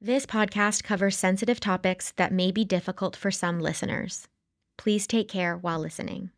This podcast covers sensitive topics that may be difficult for some listeners. Please take care while listening.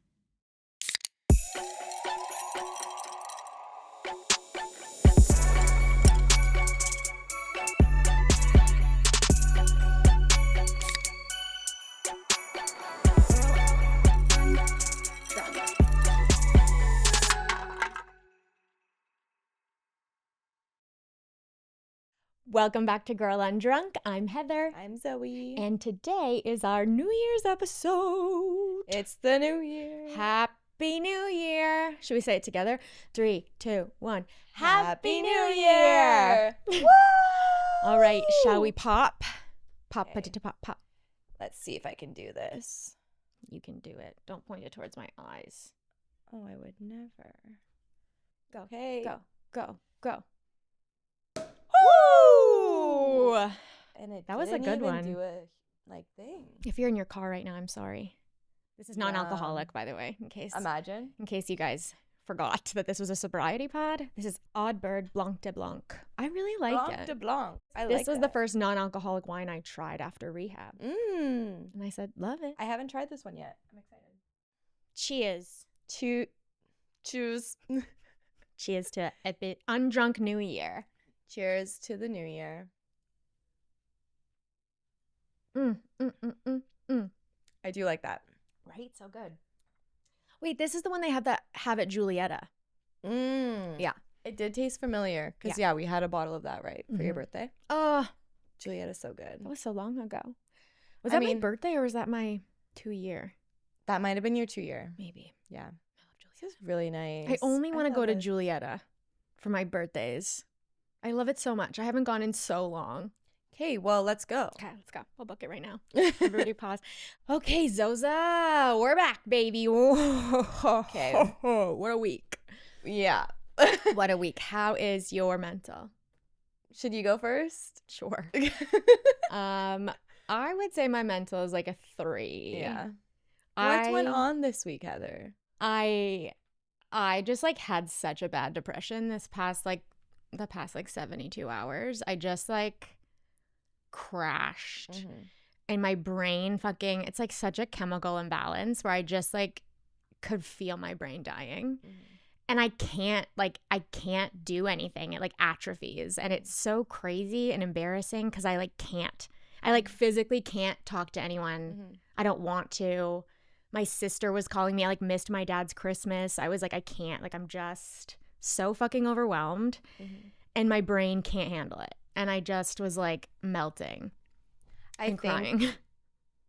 Welcome back to Girl Undrunk. I'm Heather. I'm Zoe. And today is our New Year's episode. It's the new year. Happy New Year. Should we say it together? 3, 2, 1. Happy New Year. Woo! All right, shall we pop? Pop, Okay. potato, pop, pop. Let's see if I can do this. You can do it. Don't point it towards my eyes. Oh, I would never. Go, Okay. go, go, go. Woo! Woo! And it That was a didn't good even one. do a thing. If you're in your car right now, I'm sorry. This is non-alcoholic, by the way, in case you guys forgot that this was a sobriety pod. This is Odd Bird Blanc de Blanc. I really like Blanc it. de Blanc. This was the first non-alcoholic wine I tried after rehab. And And I said, love it. I haven't tried this one yet. I'm excited. Cheers. Choose. Cheers to a bit undrunk New Year. Cheers to the new year. I do like that. Right? So good. Wait, this is the one they have at Julieta. Yeah. It did taste familiar because, we had a bottle of that, right, for your birthday. Oh, Julieta's so good. that was so long ago. Was that my birthday or was that my 2-year? That might have been your 2-year. Maybe. Yeah. I love Julieta. This is really nice. I only want to go to love it. Julieta for my birthdays. I love it so much. I haven't gone in so long. Okay, well, let's go. Okay, let's go. We'll book it right now. Everybody pause. Okay, Zoza, we're back, baby. Okay. What a week. Yeah. What a week. How is your mental? Should you go first? Sure. I would say my mental is like a 3. Yeah. What went on this week, Heather? I just like had such a bad depression the past 72 hours. I just like crashed. And my brain it's like such a chemical imbalance where I just like could feel my brain dying. And I can't do anything. It like atrophies. And it's so crazy and embarrassing because I physically can't talk to anyone. I don't want to. My sister was calling me. I like missed my dad's Christmas. I was like, I can't. Like, I'm just so fucking overwhelmed. And my brain can't handle it. And I just was like melting and crying.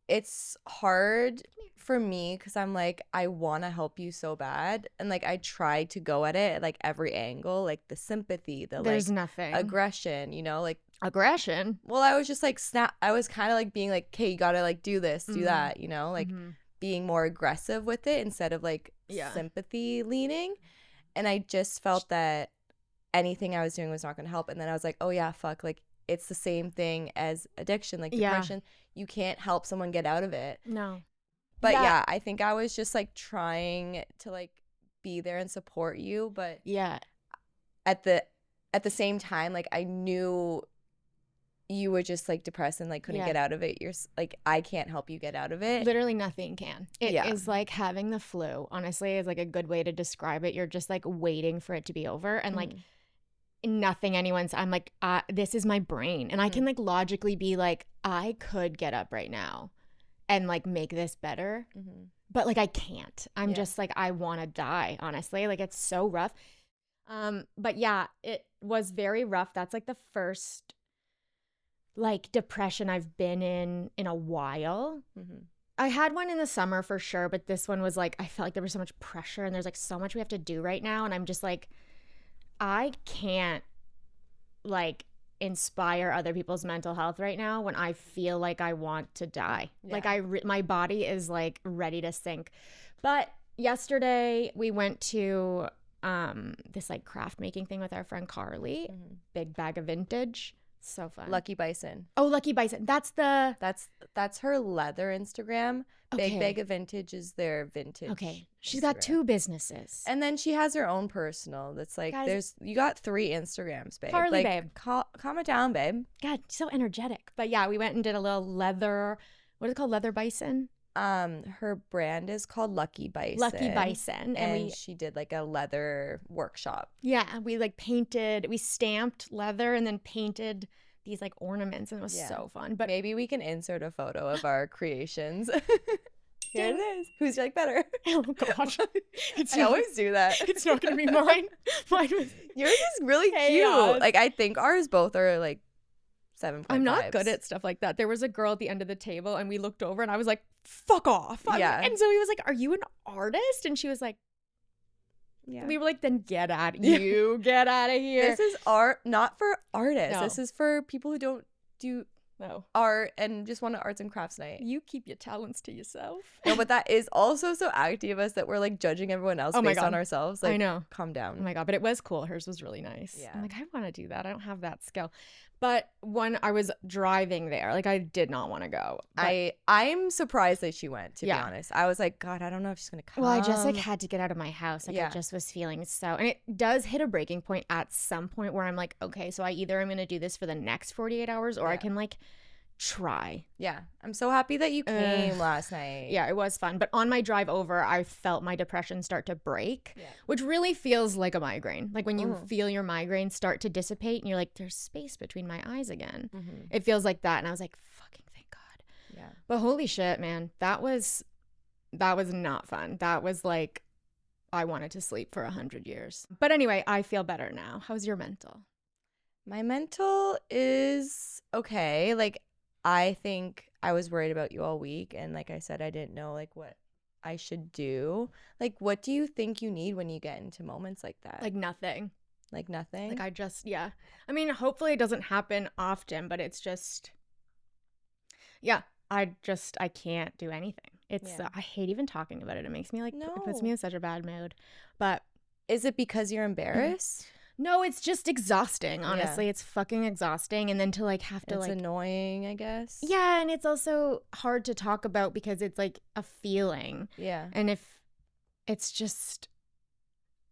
It's hard for me because I'm like, I want to help you so bad. And like, I try to go at it at like every angle, like the sympathy, There's like nothing. aggression, like Aggression? Well, I was just like I was kind of like being like, okay, you gotta like do this, do that, like being more aggressive with it instead of like sympathy leaning. And I just felt that anything I was doing was not gonna help. And then I was like, oh yeah, fuck, like it's the same thing as addiction, like depression. You can't help someone get out of it. No. But I think I was just like trying to like be there and support you, but at the same time, like I knew you were just like depressed and like couldn't get out of it. You're like, I can't help you get out of it. Literally nothing can. It is like having the flu, honestly, is like a good way to describe it. You're just like waiting for it to be over and like nothing I'm like, this is my brain. And I can like logically be like, I could get up right now and like make this better. But like I can't. I'm just like, I want to die, honestly. Like it's so rough. But yeah, it was very rough. That's like the first like depression I've been in a while. I had one in the summer for sure, but this one was like, I felt like there was so much pressure and there's like so much we have to do right now. And I'm just like, I can't like inspire other people's mental health right now when I feel like I want to die. Like my body is like ready to sink. But yesterday we went to this like craft making thing with our friend Carly, big bag of vintage. So fun. Lucky Bison. Oh, Lucky Bison. That's her leather Instagram. Okay. Big Bag of Vintage is their vintage. Okay. She's Instagram. got 2 businesses. And then she has her own personal. That's like, guys, you got 3 Instagrams, babe. Harley, like, babe. Calm it down, babe. God, so energetic. But yeah, we went and did a little leather, what is it called? Leather Bison? Her brand is called Lucky Bison. Lucky Bison. And she did like a leather workshop. Yeah, we stamped leather and then painted these like ornaments, and it was so fun. But maybe we can insert a photo of our creations. Here it is. Who's you like better? Oh gosh, I always do that. It's not gonna be mine. Mine was yours is really cute. Like I think ours both are like 7.5. I'm not good at stuff like that. There was a girl at the end of the table, and we looked over, and I was like, "Fuck off!" And so he was like, "Are you an artist?" And she was like, "Yeah." We were like, "Then get out of here! Get out of here!" This is art, not for artists. No. This is for people who don't do art and just want an arts and crafts night. You keep your talents to yourself. No, but that is also so active of us that we're like judging everyone else based on ourselves. Like, I know. Calm down. Oh my God, but it was cool. Hers was really nice. Yeah. I'm like, I want to do that. I don't have that skill. But when I was driving there, like I did not want to go. I'm surprised that she went, to be honest. I was like, God, I don't know if she's going to come. Well, I just like had to get out of my house. Like I just was feeling so, and it does hit a breaking point at some point where I'm like, okay, so I either am going to do this for the next 48 hours or I can like try. Yeah. I'm so happy that you came last night. Yeah, it was fun. But on my drive over, I felt my depression start to break, which really feels like a migraine. Like when you feel your migraine start to dissipate and you're like, there's space between my eyes again. Mm-hmm. It feels like that. And I was like, fucking thank God. Yeah. But holy shit, man, that was not fun. That was like, I wanted to sleep for 100 years. But anyway, I feel better now. How's your mental? My mental is okay. Like, I think I was worried about you all week, and like I said, I didn't know like what I should do. Like, what do you think you need when you get into moments like that? Like nothing. Like nothing? Like I mean, hopefully it doesn't happen often, but it's just, I can't do anything. It's, I hate even talking about it. It makes me like, it puts me in such a bad mood. But is it because you're embarrassed? No, it's just exhausting, honestly. It's fucking exhausting. And then to like have to it's annoying, I guess. Yeah, and it's also hard to talk about because it's like a feeling. Yeah. And if it's just,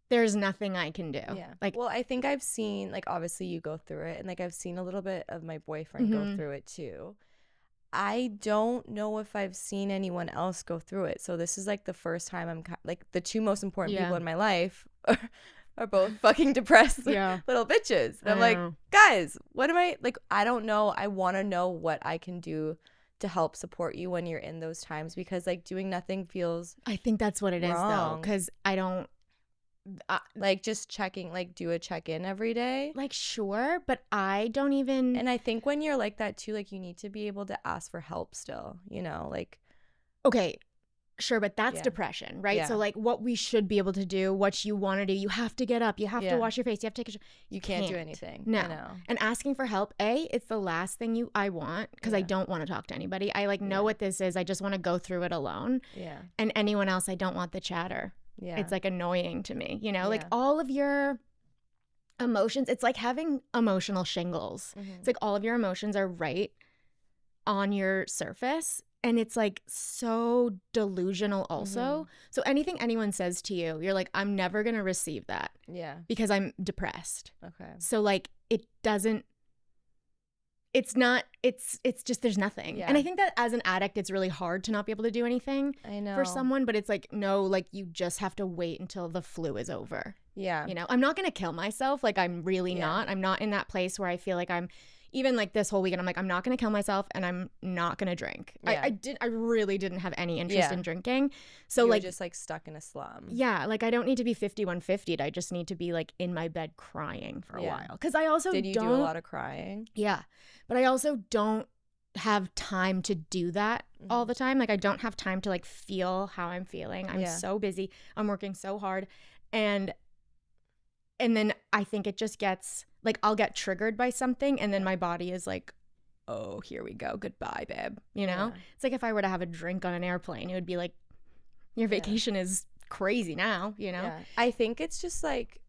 there's nothing I can do. Yeah. Like, well, I think I've seen, like, obviously you go through it, and like I've seen a little bit of my boyfriend go through it too. I don't know if I've seen anyone else go through it. So this is like the first time I'm like, the 2 most important people in my life are both fucking depressed little bitches. And I'm like, guys, what am I, like, I don't know. I want to know what I can do to help support you when you're in those times, because like doing nothing feels I think that's what it is though, because I don't like just checking, like do a check-in every day. Like sure, but I don't even. And I think when you're like that too, like you need to be able to ask for help still, you know, like. Okay. Sure, but that's depression, right? So like what we should be able to do, what you want to do, you have to get up, you have to wash your face, you have to take a shower. You can't do anything. No. And asking for help, it's the last thing I want, because I don't want to talk to anybody. I like know what this is. I just want to go through it alone. Yeah. And anyone else, I don't want the chatter. Yeah. It's like annoying to me, you know? Like all of your emotions, it's like having emotional shingles. It's like all of your emotions are right on your surface. And it's like so delusional also. So anything anyone says to you, you're like, I'm never going to receive that. Yeah. Because I'm depressed. Okay. So like it's just, there's nothing. Yeah. And I think that as an addict, it's really hard to not be able to do anything for someone. But it's like, no, like you just have to wait until the flu is over. Yeah. You know, I'm not going to kill myself. Like I'm really not. I'm not in that place where I feel like I'm, even like this whole weekend, I'm like, I'm not going to kill myself and I'm not going to drink. Yeah. I really didn't have any interest in drinking. So you were like just like stuck in a slum. Yeah. Like I don't need to be 5150'd. I just need to be like in my bed crying for a while. Cause I also Did you do a lot of crying? Yeah. But I also don't have time to do that all the time. Like I don't have time to like feel how I'm feeling. I'm so busy. I'm working so hard. And then I think it just gets like, I'll get triggered by something and then my body is like, oh, here we go. Goodbye, babe. You know? It's like if I were to have a drink on an airplane, it would be like, your vacation is crazy now, you know? Yeah. I think it's just like,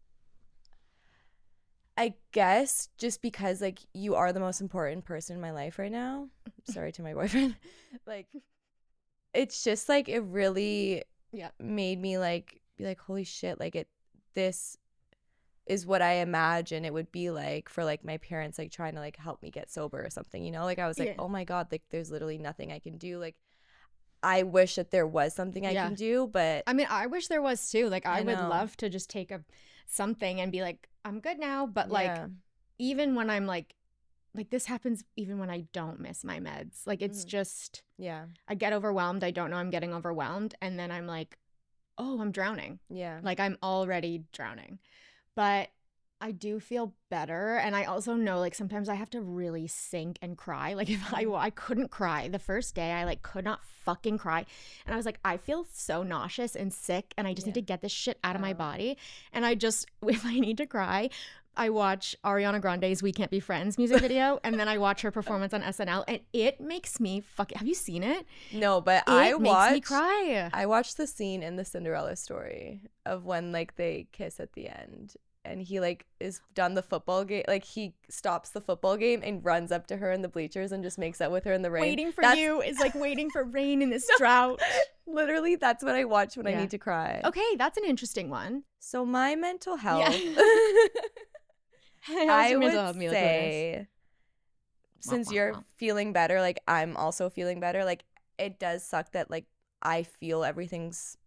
I guess just because like you are the most important person in my life right now. Sorry to my boyfriend. Like it's just like it really made me like be like, holy shit, like this is what I imagine it would be like for like my parents like trying to like help me get sober or something, you know? Like I was like, oh my God, like there's literally nothing I can do. Like I wish that there was something I can do, but I mean, I wish there was too. Like I would love to just take something and be like, I'm good now. But like even when I'm like this happens even when I don't miss my meds. Like it's just I get overwhelmed. I don't know I'm getting overwhelmed. And then I'm like, oh, I'm drowning. Yeah. Like I'm already drowning. But I do feel better. And I also know like sometimes I have to really sink and cry. Like if I couldn't cry the first day, I like could not fucking cry. And I was like, I feel so nauseous and sick and I just need to get this shit out of my body. And I just, if I need to cry, I watch Ariana Grande's We Can't Be Friends music video and then I watch her performance on SNL and it makes me have you seen it? No, but it makes me cry. I watched the scene in the Cinderella story of when like they kiss at the end and he like is done the football game, like he stops the football game and runs up to her in the bleachers and just makes out with her in the rain. Waiting for you is like waiting for rain in this drought. Literally, that's what I watch when I need to cry. Okay, that's an interesting one. So my mental health. I would say, since you're feeling better, like I'm also feeling better, like it does suck that like I feel everything's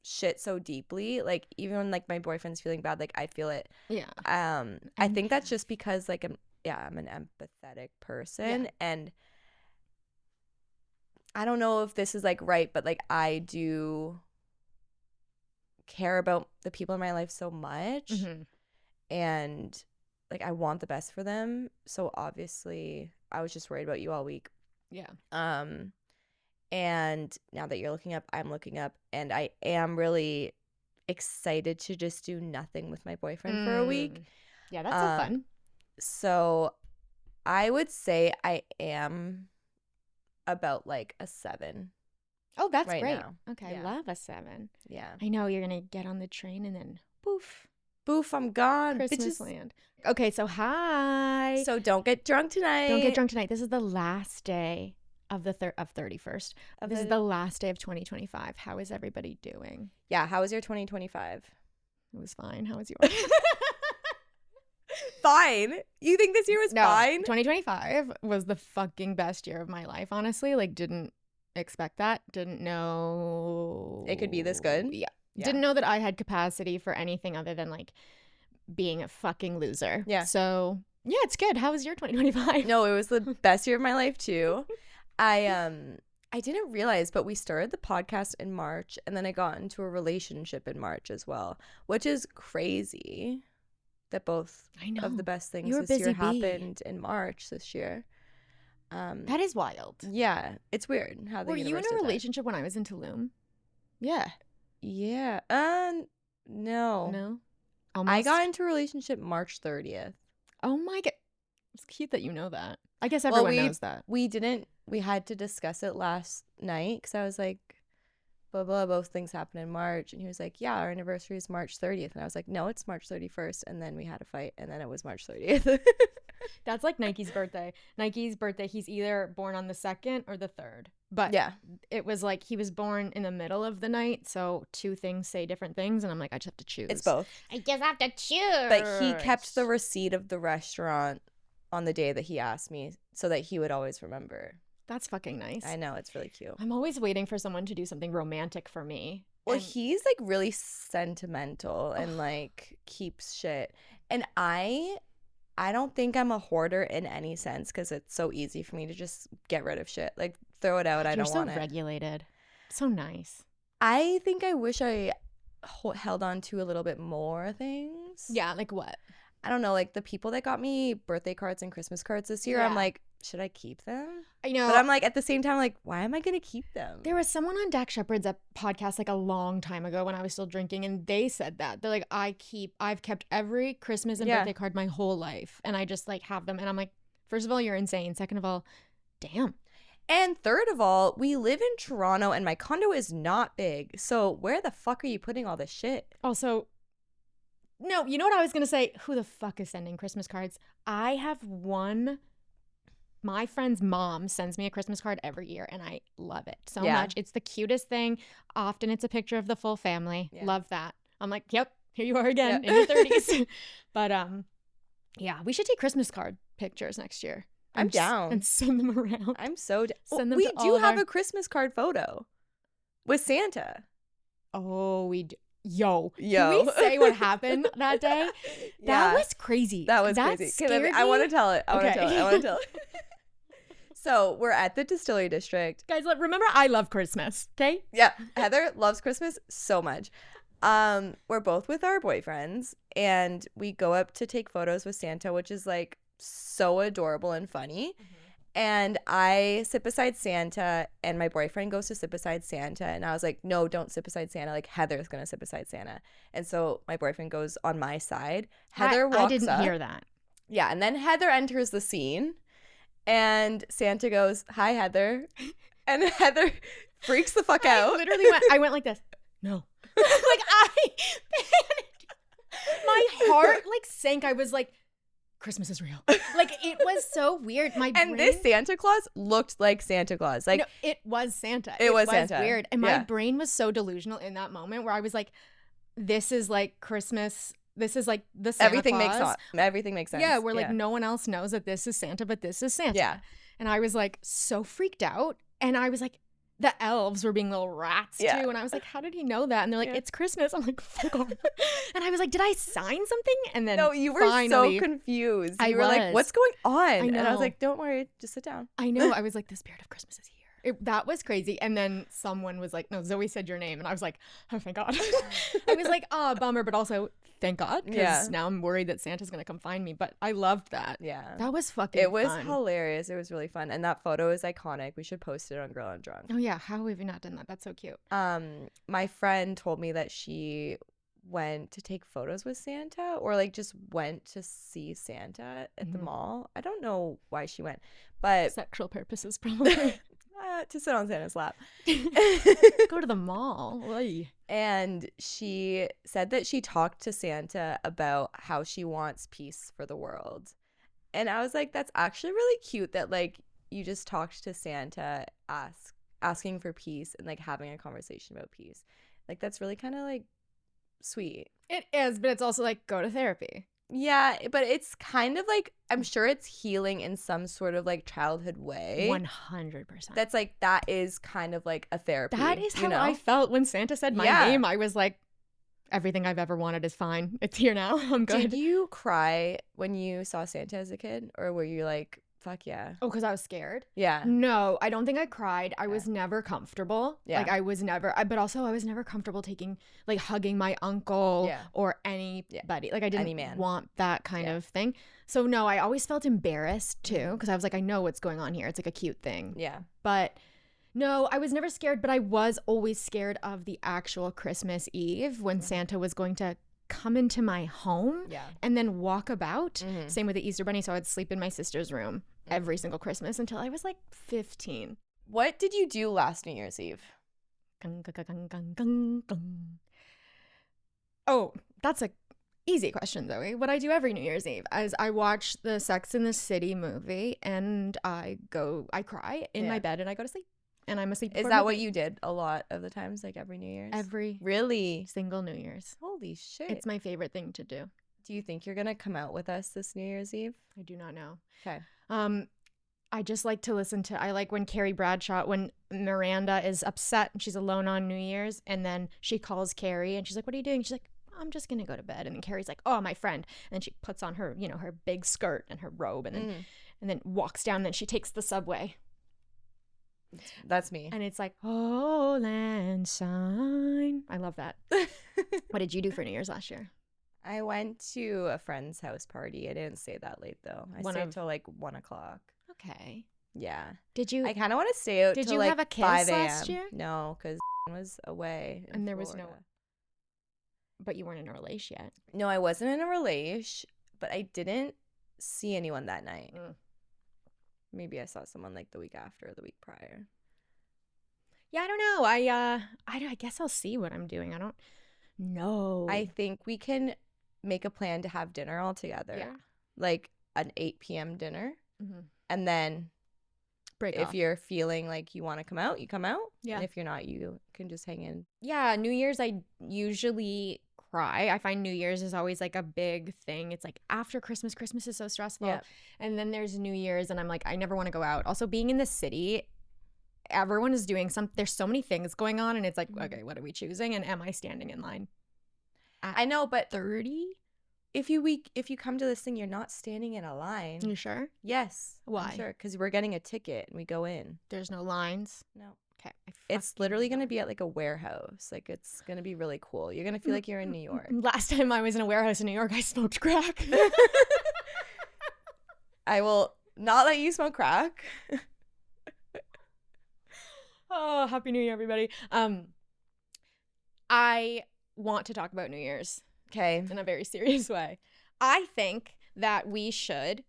shit so deeply. Like even when like my boyfriend's feeling bad, like I feel it. Yeah. I think that's just because like I'm an empathetic person and I don't know if this is like right, but like I do care about the people in my life so much. Mm-hmm. And like I want the best for them. So obviously I was just worried about you all week. Yeah. And now that you're looking up, I'm looking up and I am really excited to just do nothing with my boyfriend for a week. Yeah, that's so fun. So I would say I am about like a 7. Oh, that's right great. Now. Okay, I love a 7. Yeah. I know you're going to get on the train and then poof. Boof, I'm gone. Christmas land. Okay, so hi. So don't get drunk tonight. Don't get drunk tonight. This is the last day of the 31st. This is the last day of 2025. How is everybody doing? Yeah, how was your 2025? It was fine. How was yours? Fine? You think this year was fine? 2025 was the fucking best year of my life, honestly. Like, didn't expect that. Didn't know it could be this good. Yeah. Didn't know that I had capacity for anything other than like being a fucking loser. Yeah. So yeah, it's good. How was your 2025? No, it was the best year of my life too. I didn't realize, but we started the podcast in March and then I got into a relationship in March as well, which is crazy that both of the best things this year happened in March this year. That is wild. Yeah, it's weird how the Were you in a relationship when I was in Tulum? Yeah. Yeah. No. Almost? I got into a relationship March 30th. Oh my God. It's cute that you know that. I guess everyone knows that. We had to discuss it last night because I was like, blah, blah, both things happened in March. And he was like, yeah, our anniversary is March 30th. And I was like, no, it's March 31st. And then we had a fight. And then it was March 30th. That's like Nike's birthday. He's either born on the 2nd or the 3rd. But yeah, it was like he was born in the middle of the night. So 2 things say different things. And I'm like, I just have to choose. It's both. I just have to choose. But he kept the receipt of the restaurant on the day that he asked me so that he would always remember. That's fucking nice. I know. It's really cute. I'm always waiting for someone to do something romantic for me. Well, he's like really sentimental and like keeps shit. And I don't think I'm a hoarder in any sense because it's so easy for me to just get rid of shit. Like throw it out. I don't want it. You're so regulated. So nice. I think I wish I held on to a little bit more things. Yeah, like what? I don't know, like the people that got me birthday cards and Christmas cards this year, I'm like, should I keep them? I know. But I'm like, at the same time, like, why am I going to keep them? There was someone on Dak Shepard's podcast like a long time ago when I was still drinking, and they said that. They're like, I've kept every Christmas and birthday card my whole life, and I just like have them. And I'm like, first of all, you're insane. Second of all, damn. And third of all, we live in Toronto and my condo is not big. So where the fuck are you putting all this shit? Also, No, you know what I was going to say? Who the fuck is sending Christmas cards? I have one. My friend's mom sends me a Christmas card every year, and I love it so much. It's the cutest thing. Often it's a picture of the full family. Yeah. Love that. I'm like, yep, here you are again in your 30s. But yeah, we should take Christmas card pictures next year. I'm down. And send them around. I'm so down. We do have a Christmas card photo with Santa. Oh, we do. Yo. Can we say what happened that day? That was crazy. That was crazy. I want to tell it. I want to tell it. So we're at the Distillery District. Guys, remember, I love Christmas, okay? Yeah. Heather loves Christmas so much. We're both with our boyfriends, and we go up to take photos with Santa, which is like so adorable and funny. Mm-hmm. And I sit beside Santa, and my boyfriend goes to sit beside Santa. And I was like, no, don't sit beside Santa. Like, Heather's going to sit beside Santa. And so my boyfriend goes on my side. Heather walks up. I didn't hear that. Yeah. And then Heather enters the scene, and Santa goes, hi, Heather. And Heather freaks the fuck out. I went like this. No. My heart sank. I was like, Christmas is real. It was so weird. This Santa Claus looked like Santa Claus. No, it was Santa. It was Santa. Weird. And my brain was so delusional in that moment where I was like, this is like Christmas. This is like the Santa Claus. Everything makes sense. Yeah, where no one else knows that this is Santa, but this is Santa. Yeah. And I was like so freaked out. And I was like, the elves were being little rats too. And I was like, how did he know that? And they're like, it's Christmas. I'm like, fuck off. And I was like, did I sign something? And then you were so confused. You were like, what's going on? I know. And I was like, don't worry, just sit down. I know. I was like, the spirit of Christmas is here. That was crazy. And then someone was like, no, Zoe said your name. And I was like, oh, thank God. I was like, oh, bummer, but also thank God. Because now I'm worried that Santa's going to come find me. But I loved that. Yeah. That was fucking It was hilarious. It was really fun. And that photo is iconic. We should post it on Girl Undrunk. Oh, yeah. How have you not done that? That's so cute. My friend told me that she went to take photos with Santa, or just went to see Santa at the mall. I don't know why she went, but sexual purposes probably. To sit on Santa's lap. Go to the mall. Oy. And she said that she talked to Santa about how she wants peace for the world. And I was like, that's actually really cute that you just talked to Santa asking for peace and having a conversation about peace. That's really kind of sweet. It is, but it's also go to therapy. Yeah, but it's kind of I'm sure it's healing in some sort of childhood way. 100%. That's that is kind of a therapy. That is how I felt when Santa said my name. I was like, everything I've ever wanted is fine. It's here now. I'm good. Did you cry when you saw Santa as a kid? Or were you like, fuck yeah? Oh, because I was scared? Yeah. No, I don't think I cried. I was never comfortable. Yeah. I was never, but also I was never comfortable taking, hugging my uncle or anybody. I didn't want that kind of thing. So no, I always felt embarrassed too, because I was like, I know what's going on here. It's a cute thing. Yeah. But no, I was never scared, but I was always scared of the actual Christmas Eve when Santa was going to come into my home and then walk about. Same with the Easter Bunny. So I'd sleep in my sister's room every single Christmas until I was 15. What did you do last New Year's Eve? Oh, that's a easy question, Zoe. What I do every New Year's Eve is I watch the Sex and the City movie and I cry in my bed and I go to sleep. And I'm asleep. Is that what you did a lot of the times, every New Year's? Every really single New Year's. Holy shit. It's my favorite thing to do. Do you think you're going to come out with us this New Year's Eve? I do not know. Okay. I just like to listen to, I like when Carrie Bradshaw, when Miranda is upset and she's alone on New Year's and then she calls Carrie and she's like, what are you doing? She's like, I'm just going to go to bed. And then Carrie's like, oh, my friend. And then she puts on her, her big skirt and her robe and then walks down and then she takes the subway. That's me. And it's like, oh, land sign. I love that. What did you do for New Year's last year? I went to a friend's house party. I didn't stay that late, though. I stayed until 1 o'clock. Okay. Yeah. Did you? I kind of want to stay out till Did you have a kiss 5 a.m. last year? No, because was away. And there was no. But you weren't in a relation yet. No, I wasn't in a relation, but I didn't see anyone that night. Maybe I saw someone the week after or the week prior. Yeah, I don't know. I guess I'll see what I'm doing. I don't know. I think we can make a plan to have dinner all together. Yeah. Like an 8 p.m. dinner. Mm-hmm. And then break if off. you're feeling like you want to come out, you come out. Yeah. And if you're not, you can just hang in. Yeah. New Year's, I usually cry. I find New Year's is always like a big thing. It's like after Christmas is so stressful. Yeah. And then there's New Year's and I'm like, I never want to go out. Also, being in the city, everyone is doing there's so many things going on and it's like, okay, what are we choosing? And am I standing in line? I know, but 30? If you come to this thing, you're not standing in a line. You sure? Yes. Why? I'm sure, because we're getting a ticket and we go in. There's no lines? No. Okay. It's literally going to be at like a warehouse. Like it's going to be really cool. You're going to feel like you're in New York. Last time I was in a warehouse in New York, I smoked crack. I will not let you smoke crack. Oh, Happy New Year, everybody. I want to talk about New Year's. Okay. In a very serious way. I think that we should,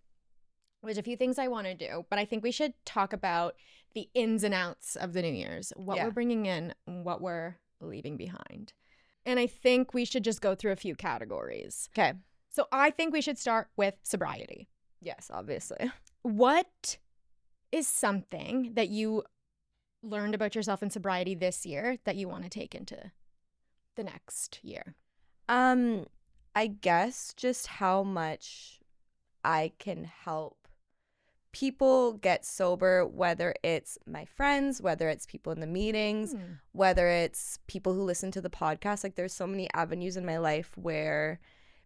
there's a few things I want to do, but I think we should talk about the ins and outs of the New Year's, what we're bringing in, what we're leaving behind. And I think we should just go through a few categories. Okay. So I think we should start with sobriety. Yes, obviously. What is something that you learned about yourself in sobriety this year that you want to take into the next year? I guess just how much I can help people get sober, whether it's my friends, whether it's people in the meetings, whether it's people who listen to the podcast. Like there's so many avenues in my life where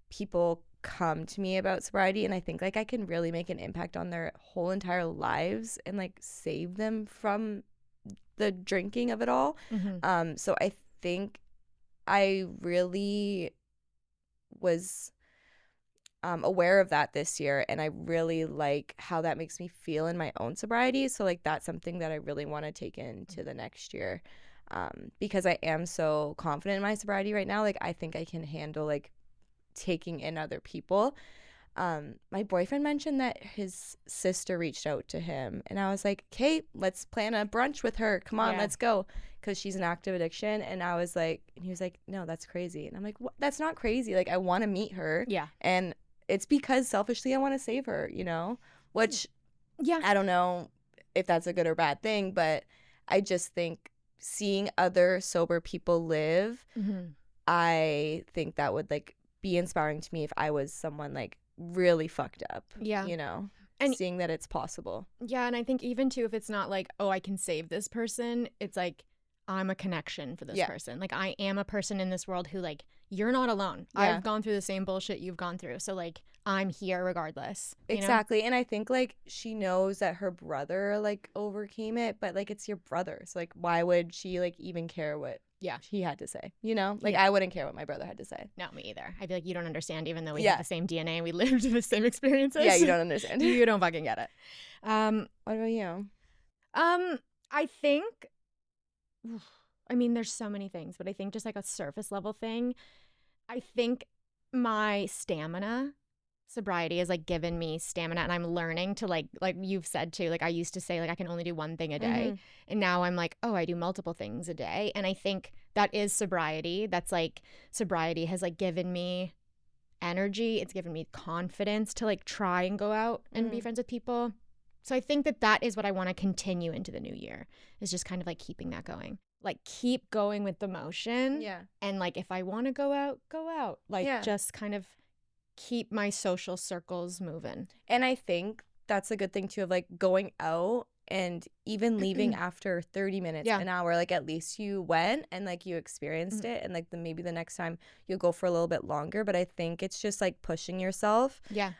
people come to me about sobriety, and I think like I can really make an impact on their whole entire lives and like save them from the drinking of it all. So I think I really was aware of that this year, and I really like how that makes me feel in my own sobriety. So like that's something that I really want to take into the next year, because I am so confident in my sobriety right now. Like I think I can handle like taking in other people. My boyfriend mentioned that his sister reached out to him, and I was like, Kate, let's plan a brunch with her. Come on, let's go. Because she's an active addiction. And I was like, and he was like, no, that's crazy. And I'm like, what? That's not crazy. Like, I want to meet her. Yeah. And it's because selfishly I want to save her, you know, which I don't know if that's a good or bad thing, but I just think seeing other sober people live, I think that would like be inspiring to me if I was someone like really fucked up, you know, and seeing that it's possible. Yeah. And I think even too, if it's not like, oh, I can save this person, it's like, I'm a connection for this person. Like I am a person in this world who like, you're not alone. I've gone through the same bullshit you've gone through. So like, I'm here regardless. Exactly. And I think like she knows that her brother like overcame it, but like it's your brother. So like, why would she like even care what he had to say, you know? Like I wouldn't care what my brother had to say. No, me either. I'd be like, you don't understand, even though we have the same DNA and we lived the same experiences. Yeah, you don't understand. You don't fucking get it. What about you? I think, I mean, there's so many things, but I think just like a surface level thing, I think my stamina, sobriety has like given me stamina, and I'm learning to like you've said too, like I used to say like I can only do one thing a day, and now I'm like, oh, I do multiple things a day. And I think that is sobriety. That's like sobriety has like given me energy. It's given me confidence to like try and go out and be friends with people. So I think that is what I want to continue into the new year, is just kind of like keeping that going. Like keep going with the motion. Yeah. And like if I want to go out, go out. Like just kind of keep my social circles moving. And I think that's a good thing too, of like going out and even leaving after 30 minutes, an hour, like at least you went and like you experienced it, and like maybe the next time you'll go for a little bit longer. But I think it's just like pushing yourself. Yeah.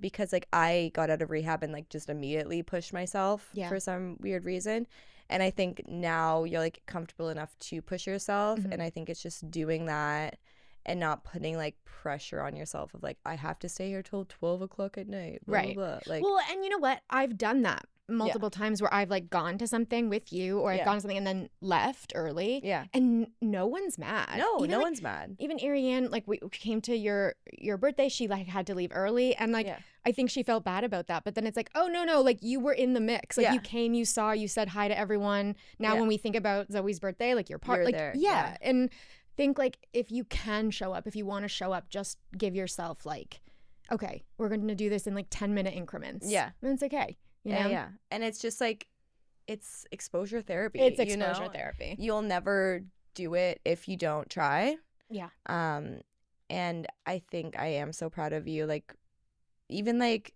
Because like I got out of rehab and like just immediately pushed myself for some weird reason. And I think now you're like comfortable enough to push yourself. And I think it's just doing that and not putting like pressure on yourself of like, I have to stay here till 12 o'clock at night. Blah, blah, blah. Like, well, and you know what? I've done that multiple times where I've like gone to something with you, or I've gone to something and then left early. Yeah. And no one's mad. No, even, no one's mad. Even Ariane, like we came to your birthday, she like had to leave early, and like I think she felt bad about that. But then it's like, oh no, like you were in the mix. Like you came, you saw, you said hi to everyone. Now when we think about Zoe's birthday, like you're part, you're like there. and think like if you can show up, if you want to show up, just give yourself like, okay, we're going to do this in like 10-minute increments. Yeah. And it's okay. You know? Yeah. And it's just like, it's exposure therapy. It's exposure therapy. You'll never do it if you don't try. Yeah. And I think I am so proud of you. Like, even like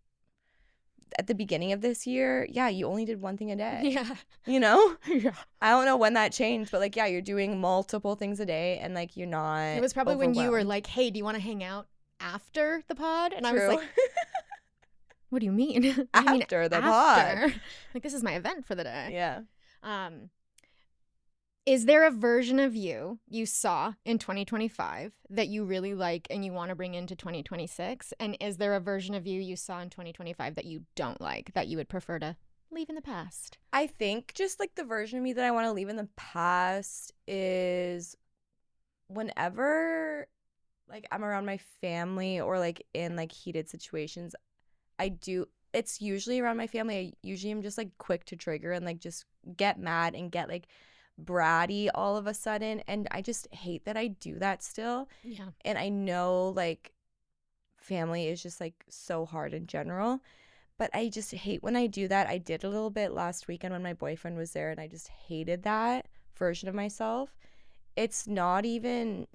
at the beginning of this year, yeah, you only did one thing a day. Yeah. You know? Yeah. I don't know when that changed, but like, yeah, you're doing multiple things a day and like you're not. It was probably when you were like, hey, do you want to hang out after the pod? And True. I was like, what do you mean? After the pod. Like, this is my event for the day. Yeah. Is there a version of you saw in 2025 that you really like and you want to bring into 2026? And is there a version of you saw in 2025 that you don't like, that you would prefer to leave in the past? I think just like the version of me that I want to leave in the past is whenever like I'm around my family or like in like heated situations, it's usually around my family. I usually am just like quick to trigger and like just get mad and get like bratty all of a sudden, and I just hate that I do that still. Yeah. And I know like family is just like so hard in general, but I just hate when I do that. I did a little bit last weekend when my boyfriend was there, and I just hated that version of myself. It's not even,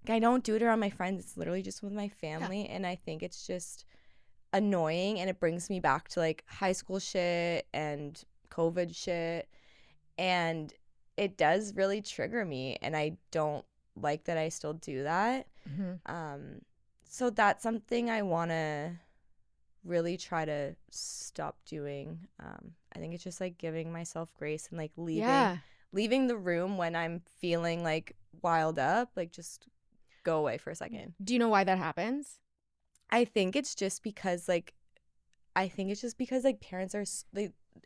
I don't do it around my friends. It's literally just with my family. Yeah. And I think it's just annoying, and it brings me back to like high school shit and COVID shit, and it does really trigger me, and I don't like that I still do that. Mm-hmm. So that's something I want to really try to stop doing. I think it's just like giving myself grace and like leaving the room when I'm feeling like wild up, like just go away for a second. Do you know why that happens? I think it's just because like parents are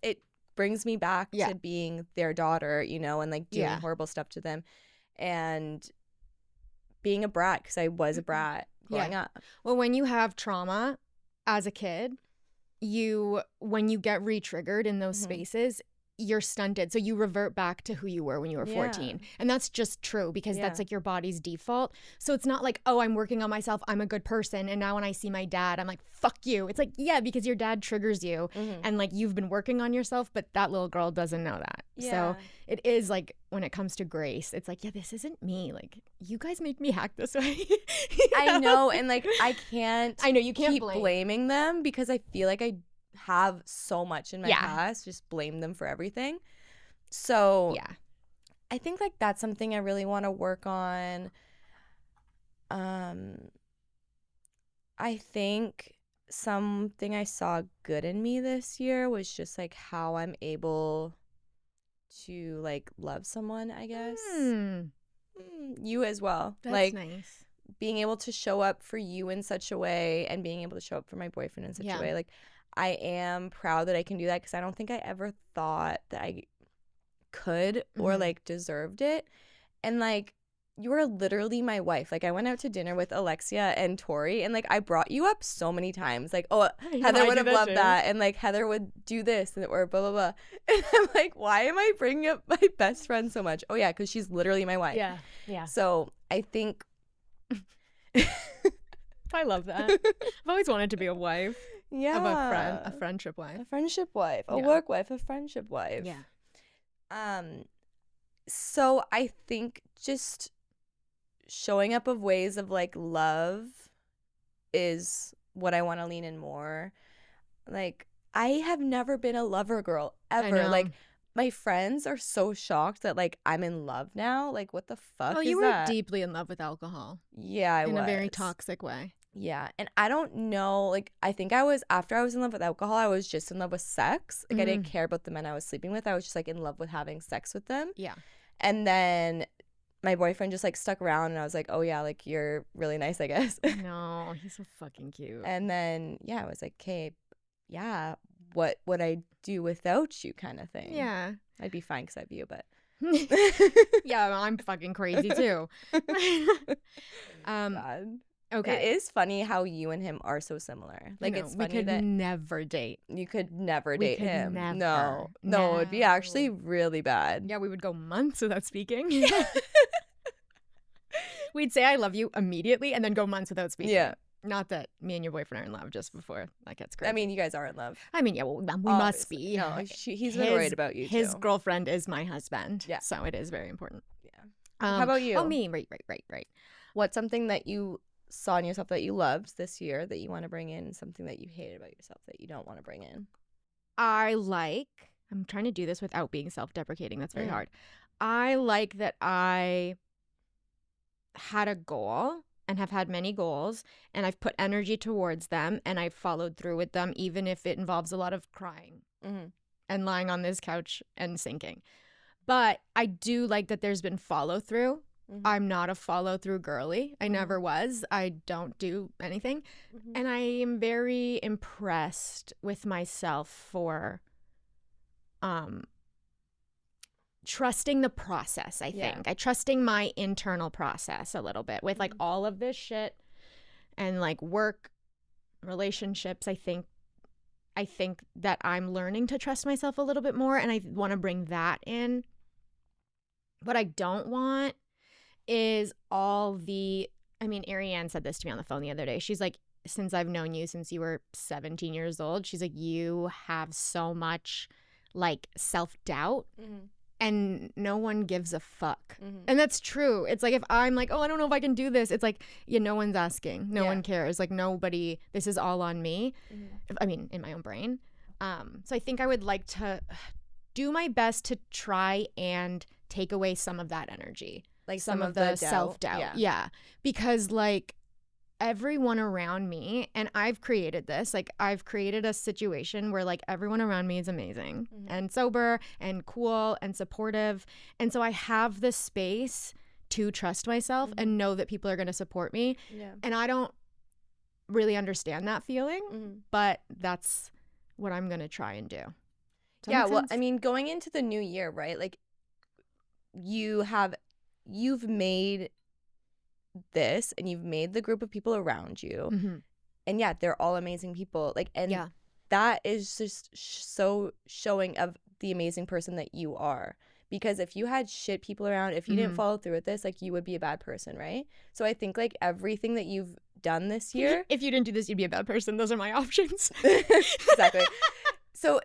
it brings me back to being their daughter, you know, and like doing horrible stuff to them and being a brat, because I was a brat growing up. Well, when you have trauma as a kid, when you get re-triggered in those spaces, you're stunted. So you revert back to who you were when you were 14. And that's just true, because that's like your body's default. So it's not like, oh, I'm working on myself, I'm a good person, and now when I see my dad, I'm like, fuck you. It's like, yeah, because your dad triggers you, and like you've been working on yourself, but that little girl doesn't know that. So it is like, when it comes to grace, it's like, yeah, this isn't me. Like, you guys make me act this way. I know, and like I know you can't keep blaming them, because I feel like I have so much in my past, just blame them for everything. So I think like that's something I really want to work on. I think something I saw good in me this year was just like how I'm able to like love someone, I guess. You as well. That's like nice. Being able to show up for you in such a way, and being able to show up for my boyfriend in such a way. Like, I am proud that I can do that, because I don't think I ever thought that I could or like deserved it. And like, you are literally my wife. Like, I went out to dinner with Alexia and Tori, and like I brought you up so many times. Like, oh, Heather would have loved that, and like Heather would do this, or blah blah blah. And I'm like, why am I bringing up my best friend so much? Oh yeah, because she's literally my wife. Yeah. So I think I love that. I've always wanted to be a wife. Yeah. Of a friend, a friendship wife. A friendship wife. A work wife, a friendship wife. Yeah. So I think just showing up of ways of like love is what I want to lean in more. Like, I have never been a lover girl ever. Like, my friends are so shocked that like I'm in love now. Like, what the fuck is that? Oh, you were deeply in love with alcohol. Yeah, I was. In a very toxic way. Yeah. And I don't know, like, I think after I was in love with alcohol, I was just in love with sex. Like, I didn't care about the men I was sleeping with. I was just like in love with having sex with them. Yeah. And then my boyfriend just like stuck around, and I was like, oh yeah, like, you're really nice, I guess. No, he's so fucking cute. And then, I was like, okay, yeah, what would I do without you, kind of thing. Yeah. I'd be fine because I have you, but. Yeah, well, I'm fucking crazy too. God. Okay. It is funny how you and him are so similar. Like, it's funny we that could never date. You could never date him. Never. No, it'd be actually really bad. Yeah, we would go months without speaking. We'd say I love you immediately and then go months without speaking. Yeah. Not that me and your boyfriend are in love just before that gets crazy. I mean, you guys are in love. I mean, yeah, well, we must be. No, he's been worried about you, His girlfriend is my husband. Yeah. So it is very important. Yeah. How about you? Oh, me. Right. What's something that you saw in yourself that you loved this year that you want to bring in, something that you hated about yourself that you don't want to bring in? I'm trying to do this without being self-deprecating. That's very hard. I like that I had a goal and have had many goals, and I've put energy towards them, and I've followed through with them, even if it involves a lot of crying and lying on this couch and sinking. But I do like that there's been follow through. I'm not a follow through girly. I never was. I don't do anything. And I am very impressed with myself for trusting the process, I think. I trusting my internal process a little bit with like all of this shit and like work, relationships. I think that I'm learning to trust myself a little bit more, and I want to bring that in. What I don't want is Ariane said this to me on the phone the other day. She's like, since I've known you since you were 17 years old, she's like, you have so much like self-doubt and no one gives a fuck. And that's true. It's like if I'm like, oh, I don't know if I can do this, it's like, no one's asking. No one cares. Like nobody, this is all on me. I mean, in my own brain. So I think I would like to do my best to try and take away some of that energy. Like some of the self-doubt. Yeah. Because like everyone around me, and I've created this, like I've created a situation where like everyone around me is amazing and sober and cool and supportive. And so I have the space to trust myself and know that people are going to support me. Yeah. And I don't really understand that feeling, but that's what I'm going to try and do. Yeah, well, I mean, going into the new year, right? Like you've made this and you've made the group of people around you. And yeah, they're all amazing people. Like, and that is just so showing of the amazing person that you are. Because if you had shit people around, if you didn't follow through with this, like you would be a bad person, right? So I think like everything that you've done this year. If you didn't do this, you'd be a bad person. Those are my options. Exactly. So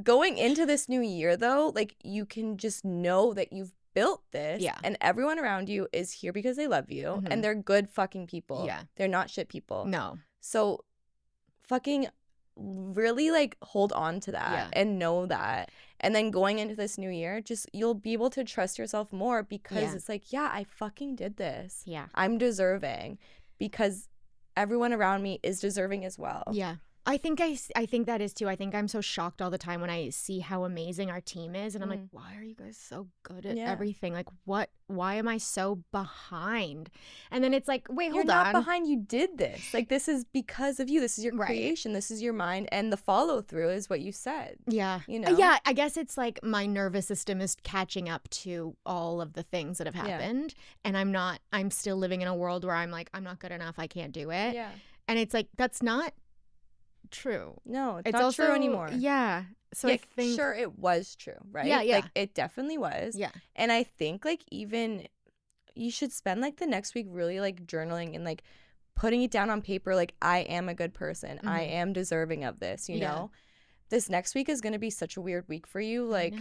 going into this new year though, like you can just know that you've built this and everyone around you is here because they love you and they're good fucking people. Yeah. They're not shit people. No. So fucking really like hold on to that and know that. And then going into this new year, just you'll be able to trust yourself more because it's like, yeah, I fucking did this. Yeah. I'm deserving because everyone around me is deserving as well. Yeah. I think that is too. I think I'm so shocked all the time when I see how amazing our team is. And I'm like, why are you guys so good at everything? Like, why am I so behind? And then it's like, wait, hold on. You're not behind. You did this. Like, this is because of you. This is your creation. This is your mind. And the follow through is what you said. Yeah. You know? Yeah. I guess it's like my nervous system is catching up to all of the things that have happened. And I'm still living in a world where I'm like, I'm not good enough. I can't do it. Yeah. And it's like, that's not true. No, it's not also true anymore. Yeah. So I think sure it was true, right? Yeah. Like it definitely was. Yeah. And I think like even you should spend like the next week really like journaling and like putting it down on paper like I am a good person. I am deserving of this, you know? This next week is going to be such a weird week for you. Like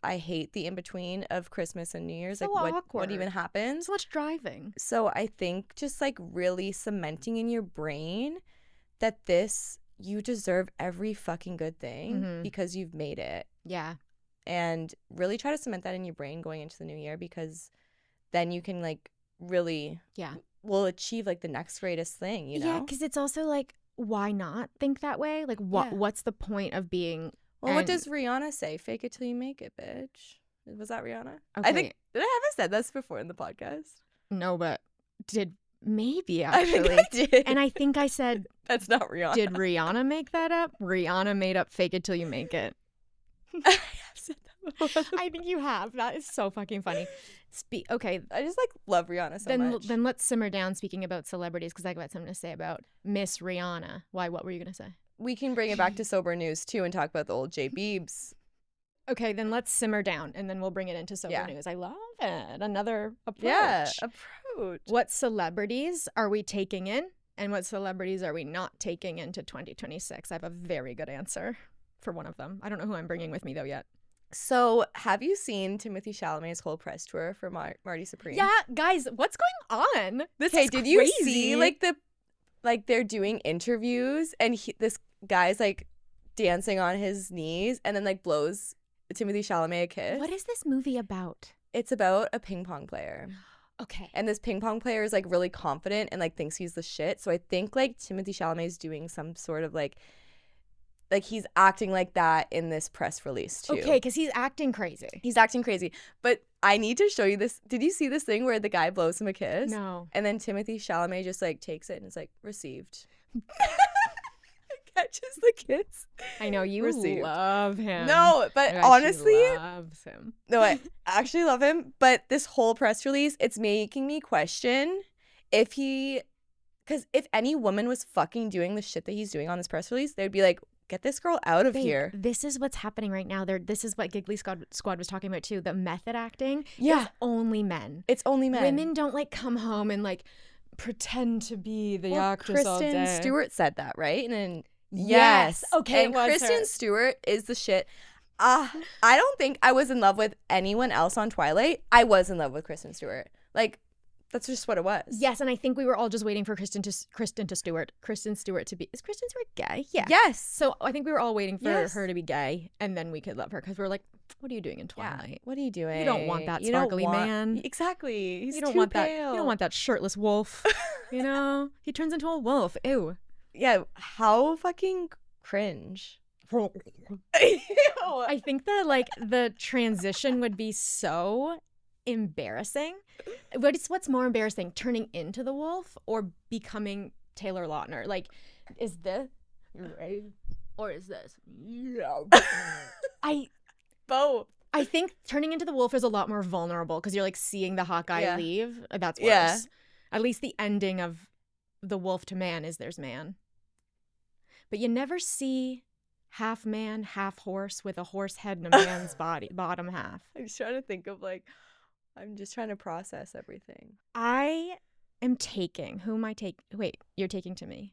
I hate the in between of Christmas and New Year's. So like awkward. What even happens? So much driving. So I think just like really cementing in your brain that you deserve every fucking good thing because you've made it. Yeah. And really try to cement that in your brain going into the new year because then you can like really will achieve like the next greatest thing, you know? Yeah, because it's also like, why not think that way? Like what's the point of being what does Rihanna say? Fake it till you make it, bitch. Was that Rihanna? Okay. I think did I have said this before in the podcast? No, but maybe actually. I think I did. And I think I said that's not Rihanna. Did Rihanna make that up? Rihanna made up fake it till you make it. I have said that before. I think you have. That is so fucking funny. Okay. I just like love Rihanna so much. Then let's simmer down speaking about celebrities because I got something to say about Miss Rihanna. Why? What were you going to say? We can bring it back to sober news too and talk about the old J Biebs. Okay, then let's simmer down and then we'll bring it into sober news. I love it. Another approach. Yeah, approach. cute. What celebrities are we taking in, and what celebrities are we not taking into 2026? I have a very good answer for one of them. I don't know who I'm bringing with me though yet. So, have you seen Timothée Chalamet's whole press tour for Marty Supreme? Yeah, guys, what's going on? This is did crazy. You see like they're doing interviews and this guy's like dancing on his knees and then like blows Timothée Chalamet a kiss? What is this movie about? It's about a ping pong player. Okay. And this ping pong player is like really confident and like thinks he's the shit. So I think like Timothée Chalamet is doing some sort of like he's acting like that in this press release too. Okay, because he's acting crazy. He's acting crazy. But I need to show you this. Did you see this thing where the guy blows him a kiss? No. And then Timothée Chalamet just like takes it and is like, received. Catches the kiss. I know you love him. No, but honestly, loves him. No, I actually love him. But this whole press release, it's making me question if because if any woman was fucking doing the shit that he's doing on this press release, they'd be like, get this girl out of here. This is what's happening right now. This is what Giggly Squad was talking about too. The method acting is only men. It's only men. Women don't like come home and like pretend to be the actress all day. Kristen Stewart said that, right? And then yes. Okay, and Kristen Stewart is the shit. I don't think I was in love with anyone else on Twilight. I was in love with Kristen Stewart. Like, that's just what it was. Yes, and I think we were all just waiting for Kristen Stewart to be. Is Kristen Stewart gay? Yeah. Yes. So I think we were all waiting for her to be gay, and then we could love her because we were like, "What are you doing in Twilight? Yeah. What are you doing? You don't want that sparkly man. Exactly. He's you don't too want pale. that. You don't want that shirtless wolf. You know, he turns into a wolf. Ew. Yeah. How fucking cringe. I think that like the transition would be so embarrassing. What's more embarrassing, turning into the wolf or becoming Taylor Lautner? Like, is this right or is this? Both. I think turning into the wolf is a lot more vulnerable because you're like seeing the hot guy leave. That's worse. Yeah. At least the ending of the wolf to man is there's man. But you never see half man, half horse with a horse head and a man's bottom half. I'm just trying to think of I'm just trying to process everything. I am taking. Who am I taking? Wait, you're taking to me.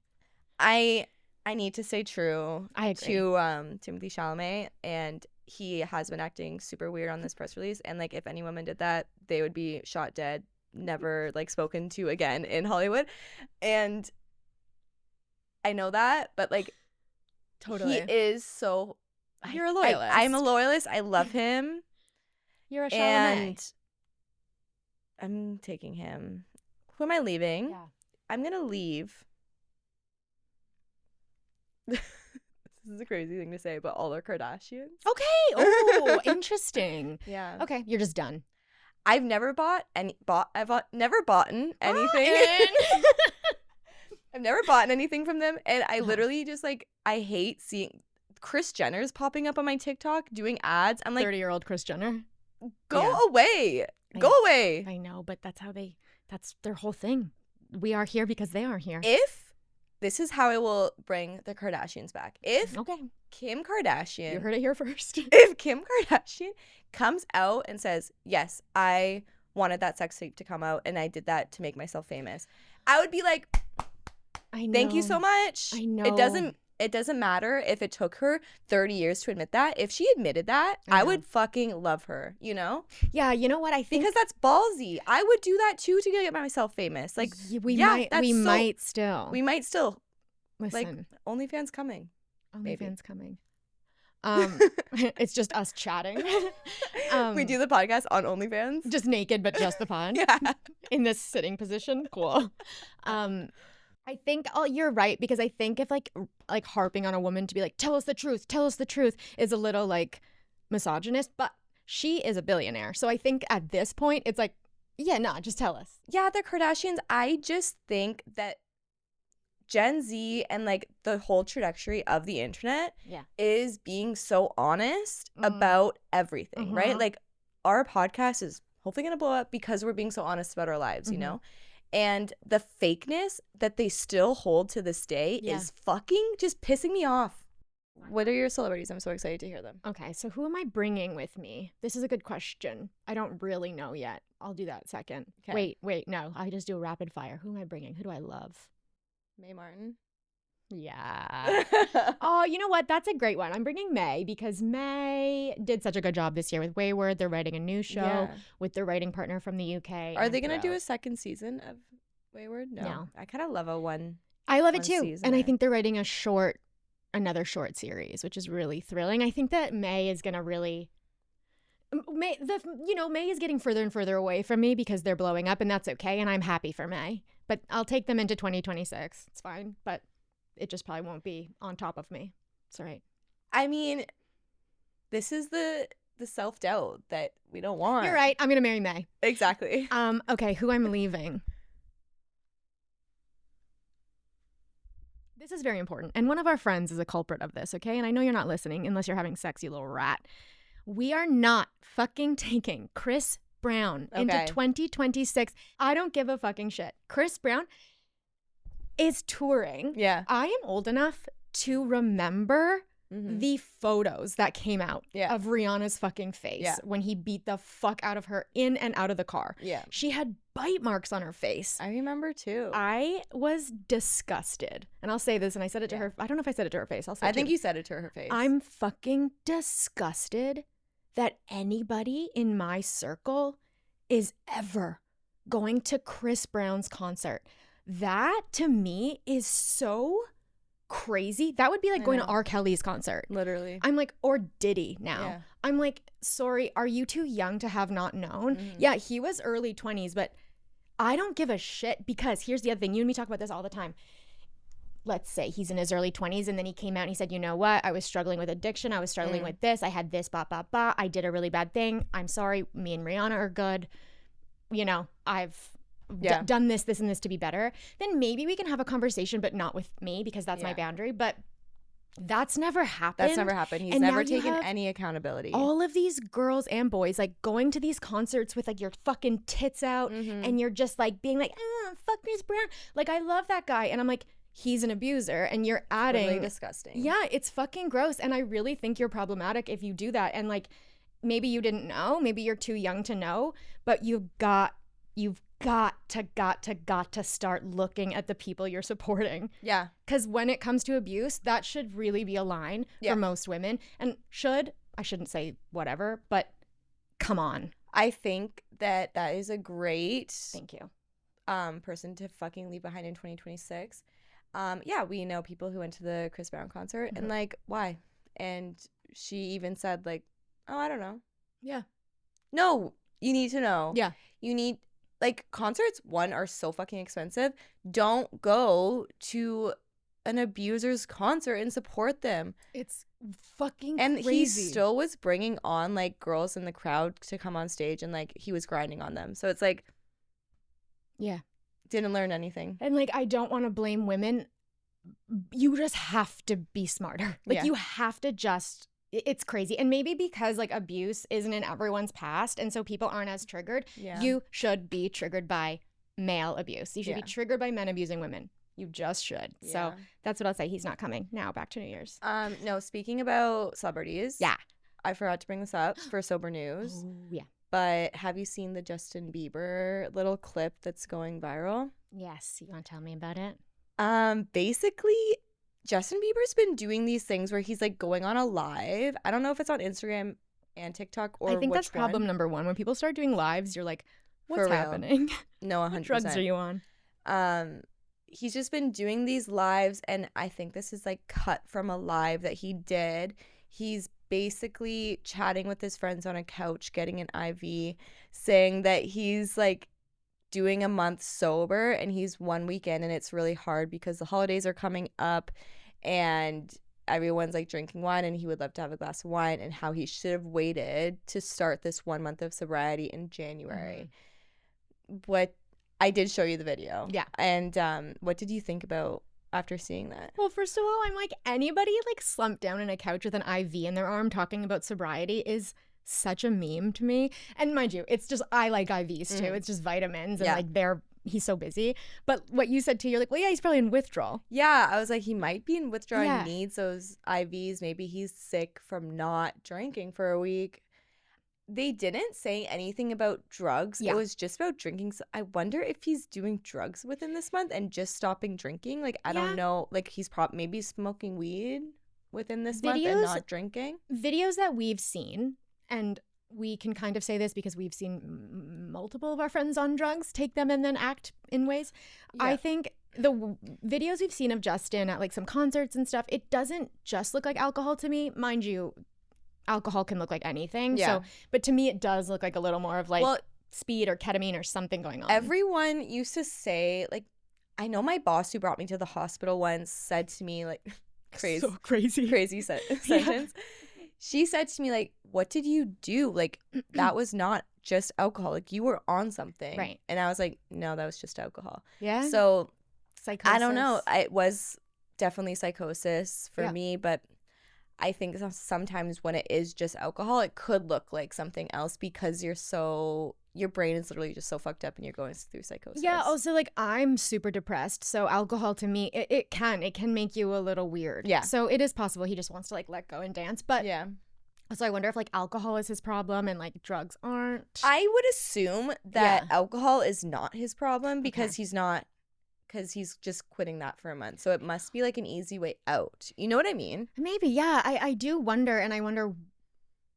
I need to stay true I agree. to Timothée Chalamet, and he has been acting super weird on this press release. And if any woman did that, they would be shot dead, never spoken to again in Hollywood. And I know that, but totally, he is so. You're a loyalist. I'm a loyalist. I love him. You're a Chalamet. And I'm taking him. Who am I leaving? Yeah. I'm gonna leave. This is a crazy thing to say, but all our Kardashians. Okay. Oh, interesting. Yeah. Okay, you're just done. I've never never bought anything. I've never bought anything from them, and I literally just I hate seeing Kris Jenner's popping up on my TikTok doing ads. I'm 30-year-old Kris Jenner. Go away. Go away. I know, but that's their whole thing. We are here because they are here. This is how I will bring the Kardashians back. If Kim Kardashian, you heard it here first. If Kim Kardashian comes out and says, yes, I wanted that sex tape to come out and I did that to make myself famous, I would be like, I know. Thank you so much. I know. It doesn't matter if it took her 30 years to admit that. If she admitted that, I would fucking love her, you know? Yeah, you know what I think? Because that's ballsy. I would do that too to get myself famous. We might still. Listen. OnlyFans coming. OnlyFans coming. It's just us chatting. We do the podcast on OnlyFans. Just naked, but just the pod. Yeah. In this sitting position. Cool. I think you're right, because I think if like harping on a woman to be like, tell us the truth is a little misogynist, but she is a billionaire. So I think at this point it's just tell us. Yeah, the Kardashians, I just think that Gen Z and the whole trajectory of the internet is being so honest about everything, right? Our podcast is hopefully going to blow up because we're being so honest about our lives, you know? And the fakeness that they still hold to this day is fucking just pissing me off. What are your celebrities? I'm so excited to hear them. Okay, so who am I bringing with me? This is a good question. I don't really know yet. I'll do that second. Okay. Wait, no. I just do a rapid fire. Who am I bringing? Who do I love? May Martin. Yeah. Oh, you know what? That's a great one. I'm bringing May because May did such a good job this year with Wayward. They're writing a new show with their writing partner from the UK. Are they going to do a second season of Wayward? No. I kind of love I love it too. And I think they're writing another short series, which is really thrilling. I think that May is going to really... May is getting further and further away from me because they're blowing up, and that's okay, and I'm happy for May. But I'll take them into 2026. It's fine, but it just probably won't be on top of me. It's all right. I mean, this is the self-doubt that we don't want. You're right. I'm going to marry May. Exactly. Okay, who I'm leaving. This is very important. And one of our friends is a culprit of this, okay? And I know you're not listening unless you're having sex, you little rat. We are not fucking taking Chris Brown into 2026. I don't give a fucking shit. Chris Brown is touring. Yeah. I am old enough to remember the photos that came out of Rihanna's fucking face when he beat the fuck out of her in and out of the car. Yeah. She had bite marks on her face. I remember too. I was disgusted. And I'll say this, and I said it to her. I don't know if I said it to her face. I'll say I think you said it to her face. I'm fucking disgusted that anybody in my circle is ever going to Chris Brown's concert. That to me is so crazy. That would be like going to R. Kelly's concert. Literally. I'm like, or Diddy now. Yeah. I'm like, sorry, are you too young to have not known? Yeah, he was early 20s, but I don't give a shit because here's the other thing. You and me talk about this all the time. Let's say he's in his early 20s and then he came out and he said, you know what? I was struggling with addiction. I was struggling with this. I had this, I did a really bad thing. I'm sorry. Me and Rihanna are good. You know, I've done this, and this to be better. Then maybe we can have a conversation, but not with me because that's my boundary. But that's never happened. He's never taken any accountability. All of these girls and boys like going to these concerts with like your fucking tits out and you're just like being like, fuck Chris Brown. Like, I love that guy. And I'm like, he's an abuser, and you're adding... Really disgusting. Yeah, it's fucking gross, and I really think you're problematic if you do that. And, like, maybe you didn't know, maybe you're too young to know, but you've got to start looking at the people you're supporting. Yeah. Because when it comes to abuse, that should really be a line for most women. And I shouldn't say whatever, but come on. I think that is a great... Thank you. Person to fucking leave behind in 2026. We know people who went to the Chris Brown concert and like, why? And she even said like, oh, I don't know. Yeah. No, you need to know. Yeah. You need, like, concerts, one, are so fucking expensive. Don't go to an abuser's concert and support them. It's fucking and crazy. He still was bringing on like girls in the crowd to come on stage and like he was grinding on them. So it's like, yeah. Didn't learn anything. And like, I don't want to blame women. You just have to be smarter. Like you have to just, it's crazy. And maybe because like abuse isn't in everyone's past and so people aren't as triggered, you should be triggered by male abuse. You should be triggered by men abusing women. You just should. Yeah. So that's what I'll say. He's not coming. Now back to New Year's. No, speaking about celebrities. Yeah. I forgot to bring this up for Sober News. Oh, yeah. But have you seen the Justin Bieber little clip that's going viral? Yes. You want to tell me about it? Basically, Justin Bieber's been doing these things where he's like going on a live. I don't know if it's on Instagram and TikTok or I think that's problem number one. When people start doing lives, you're like, what's happening? No, 100%. What drugs are you on? He's just been doing these lives, and I think this is like cut from a live that he did. He's basically chatting with his friends on a couch, getting an IV, saying that he's like doing a month sober and he's 1 weekend and it's really hard because the holidays are coming up and everyone's like drinking wine and he would love to have a glass of wine, and how he should have waited to start this 1 month of sobriety in January. What I did show you the video. Yeah. And what did you think about after seeing that? Well, first of all, I'm like, anybody like slumped down in a couch with an IV in their arm talking about sobriety is such a meme to me. And mind you, it's just, I like IVs too. It's just vitamins and like they're he's so busy. But what you said too, you're like, well, yeah, he's probably in withdrawal. Yeah, I was like, he might be in withdrawal and needs those IVs. Maybe he's sick from not drinking for a week. They didn't say anything about drugs. It was just about drinking. So I wonder if he's doing drugs within this month and just stopping drinking. Like, I don't know. Like, he's maybe smoking weed within this month and not drinking. Videos that we've seen, and we can kind of say this because we've seen multiple of our friends on drugs take them and then act in ways. Yeah. I think the videos we've seen of Justin at like some concerts and stuff, it doesn't just look like alcohol to me. Mind you, alcohol can look like anything. Yeah. So, but to me, it does look like a little more of like speed or ketamine or something going on. Everyone used to say, like, I know my boss who brought me to the hospital once said to me, like, crazy sentence. She said to me, like, what did you do? Like, that was not just alcohol. Like, you were on something. Right. And I was like, no, that was just alcohol. Yeah. So, psychosis. I don't know. It was definitely psychosis for me, but I think sometimes when it is just alcohol, it could look like something else because your brain is literally just so fucked up and you're going through psychosis. Yeah, also, like, I'm super depressed, so alcohol to me, it can make you a little weird. Yeah. So it is possible he just wants to, like, let go and dance, but yeah. So I wonder if, like, alcohol is his problem and, like, drugs aren't. I would assume that alcohol is not his problem because he's just quitting that for a month. So it must be, like, an easy way out. You know what I mean? Maybe, yeah. I do wonder, and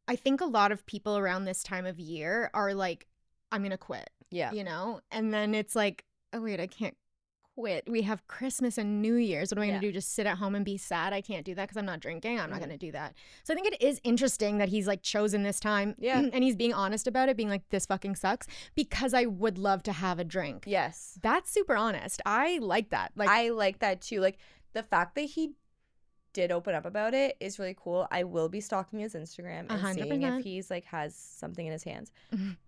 I think a lot of people around this time of year are like, I'm going to quit. Yeah. You know? And then it's like, oh, wait, I can't quit. We have Christmas and New Year's. What am I going to do? Just sit at home and be sad? I can't do that because I'm not drinking. I'm not going to do that. So I think it is interesting that he's, like, chosen this time. Yeah. And he's being honest about it, being like, this fucking sucks because I would love to have a drink. Yes. That's super honest. I like that. Like, I like that too. Like, the fact that he did open up about it is really cool. I will be stalking his Instagram and 100%. Seeing if he's, like, has something in his hands.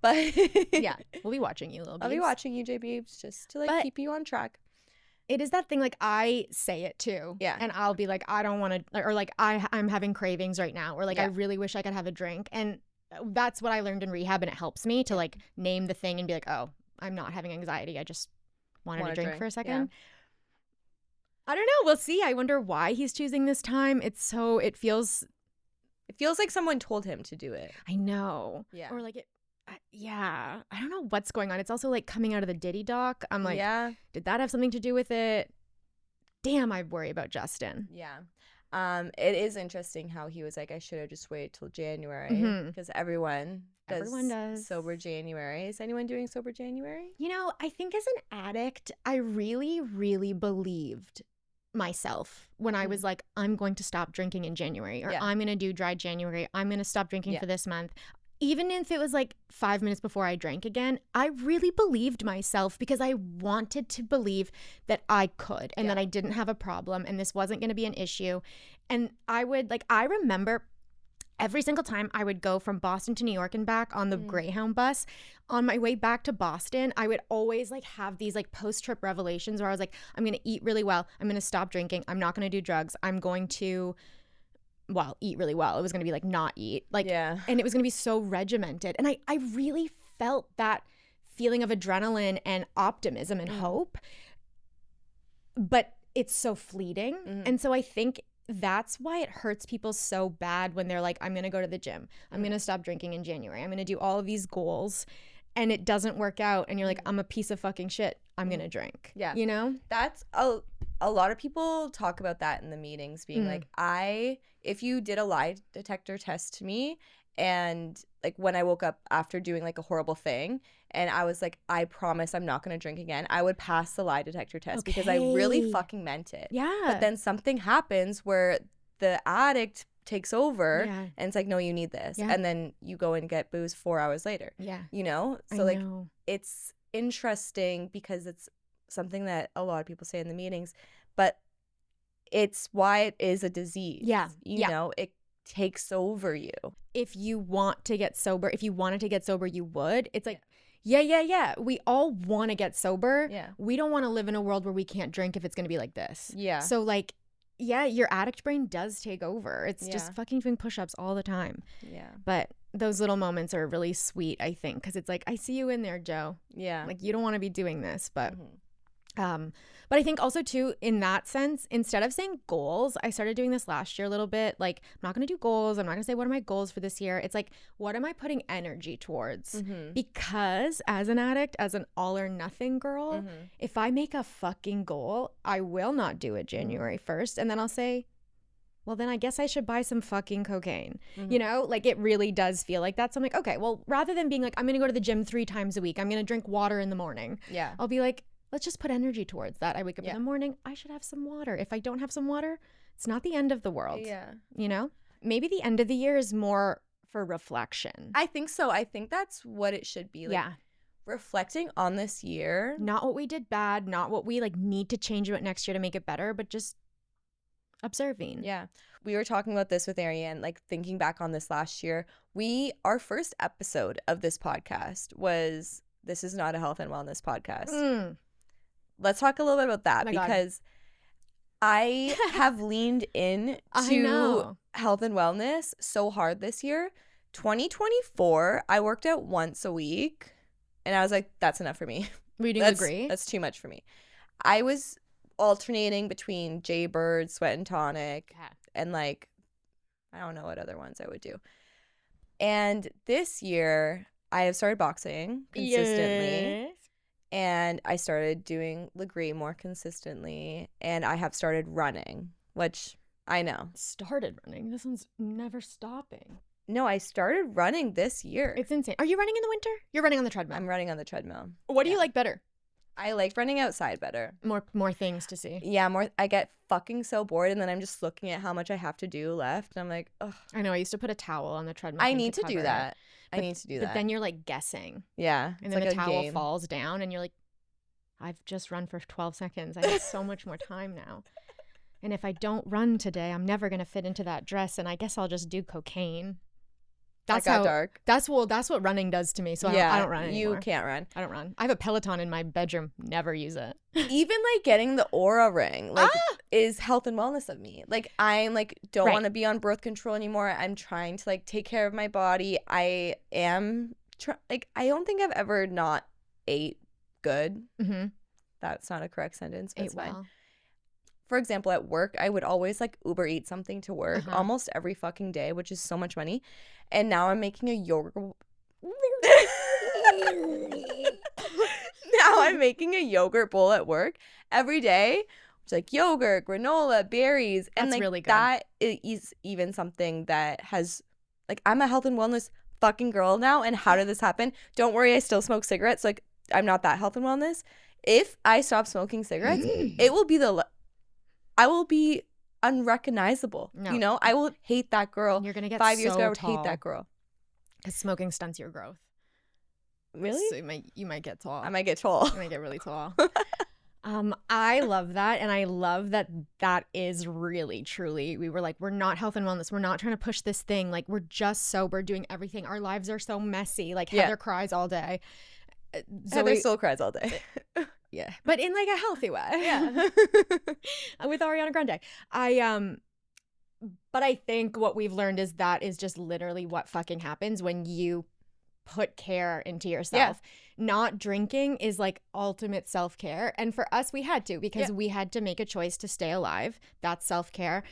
But yeah, we'll be watching you, little Beebs. I'll be watching you, J Beebs, just to, like, keep you on track. It is that thing, like, I say it too. Yeah. And I'll be like, I don't want to, or like, I'm having cravings right now, or like, I really wish I could have a drink. And that's what I learned in rehab, and it helps me to, like, name the thing and be like, oh, I'm not having anxiety. I just wanted a drink for a second. Yeah. I don't know. We'll see. I wonder why he's choosing this time. It feels like someone told him to do it. I know. Yeah. Or like it. Yeah. I don't know what's going on. It's also like coming out of the Diddy doc. I'm like, did that have something to do with it? Damn, I worry about Justin. Yeah. It is interesting how he was like, I should have just waited till January because everyone does sober January. Is anyone doing sober January? You know, I think as an addict, I really, really believed myself when I was like, I'm going to stop drinking in January, or I'm going to do dry January. I'm going to stop drinking for this month. Even if it was like 5 minutes before I drank again, I really believed myself because I wanted to believe that I could and that I didn't have a problem and this wasn't going to be an issue. And I remember every single time I would go from Boston to New York and back on the Greyhound bus, on my way back to Boston, I would always like have these like post-trip revelations where I was like, I'm going to eat really well. I'm going to stop drinking. I'm not going to do drugs. I'm going to, eat really well. It was going to be like not eat. And it was going to be so regimented. And I really felt that feeling of adrenaline and optimism and hope. But it's so fleeting. And so I think that's why it hurts people so bad when they're like, I'm going to go to the gym. I'm going to stop drinking in January. I'm going to do all of these goals. And it doesn't work out. And you're like, I'm a piece of fucking shit. I'm going to drink. Yeah. You know? That's a lot of people talk about that in the meetings, being like, if you did a lie detector test to me, and like when I woke up after doing like a horrible thing and I was like, I promise I'm not going to drink again, I would pass the lie detector test because I really fucking meant it. Yeah. But then something happens where the addict takes over and it's like, no, you need this. And then you go and get booze 4 hours later. Yeah. You know? So like, it's interesting because it's something that a lot of people say in the meetings, but it's why it is a disease. Yeah. You know, it takes over you. If you want to get sober, if you wanted to get sober, you would. It's like, yeah. We all want to get sober. Yeah. We don't want to live in a world where we can't drink if it's going to be like this. Yeah. So like, yeah, your addict brain does take over. It's just fucking doing push-ups all the time. Yeah. But those little moments are really sweet, I think, because it's like, I see you in there, Joe. Yeah. Like, you don't want to be doing this, but but I think also too, in that sense, instead of saying goals, I started doing this last year a little bit. Like, I'm not going to do goals. I'm not going to say what are my goals for this year. It's like, what am I putting energy towards? Because as an addict, as an all or nothing girl, if I make a fucking goal, I will not do it January 1st. And then I'll say, well, then I guess I should buy some fucking cocaine. You know, like, it really does feel like that. So I'm like, okay, well, rather than being like, I'm going to go to the gym 3 times a week, I'm going to drink water in the morning. Yeah. I'll be like, let's just put energy towards that. I wake up in the morning, I should have some water. If I don't have some water, it's not the end of the world. Yeah. You know? Maybe the end of the year is more for reflection. I think so. I think that's what it should be. Like, yeah. Reflecting on this year. Not what we did bad, not what we like need to change about next year to make it better, but just observing. Yeah. We were talking about this with Ariane, like thinking back on this last year. Our first episode of this podcast was, this is not a health and wellness podcast. Let's talk a little bit about that, because I have leaned in to health and wellness so hard this year. 2024, I worked out once a week, and I was like, that's enough for me. We do agree. That's too much for me. I was alternating between Jaybird, Sweat and Tonic, and like, I don't know what other ones I would do. And this year, I have started boxing consistently. Yes. And I started doing Legree more consistently. And I have started running, which I know. Started running? This one's never stopping. No, I started running this year. It's insane. Are you running in the winter? You're running on the treadmill. I'm running on the treadmill. What do you like better? I like running outside better. More things to see. Yeah, more. I get fucking so bored, and then I'm just looking at how much I have to do left, and I'm like, ugh. I know. I used to put a towel on the treadmill. I need to do that. I need to do that. But then you're like guessing. Yeah. And then the towel falls down, and you're like, I've just run for 12 seconds. I have so much more time now. And if I don't run today, I'm never going to fit into that dress, and I guess I'll just do cocaine. That's how dark. That's what running does to me. So I don't run anymore. You can't run. I don't run. I have a Peloton in my bedroom. Never use it. Even like getting the Aura ring, like, is health and wellness of me. Like, I'm like, don't want to be on birth control anymore. I'm trying to like take care of my body. I am I don't think I've ever not ate good. That's not a correct sentence, but it's fine. Well. For example, at work, I would always like Uber eat something to work almost every fucking day, which is so much money. And now I'm making a yogurt. Now I'm making a yogurt bowl at work every day. It's like yogurt, granola, berries. And like, really good. That is even something that has, like, I'm a health and wellness fucking girl now. And how did this happen? Don't worry, I still smoke cigarettes. Like, I'm not that health and wellness. If I stop smoking cigarettes, it will be I will be unrecognizable. No. You know, I will hate that girl. You're gonna get 5 years so ago, I would tall. hate that girl. Because smoking stunts your growth. Really? So you might get tall. I might get tall. You might get really tall. I love that, and I love that is really, truly. We were like, we're not health and wellness. We're not trying to push this thing. Like, we're just sober, doing everything. Our lives are so messy. Like, Heather cries all day. Heather still cries all day. Yeah, but in like a healthy way. Yeah. With Ariana Grande. But I think what we've learned is that is just literally what fucking happens when you put care into yourself. Yeah. Not drinking is like ultimate self-care. And for us, we had to, because we had to make a choice to stay alive. That's self-care.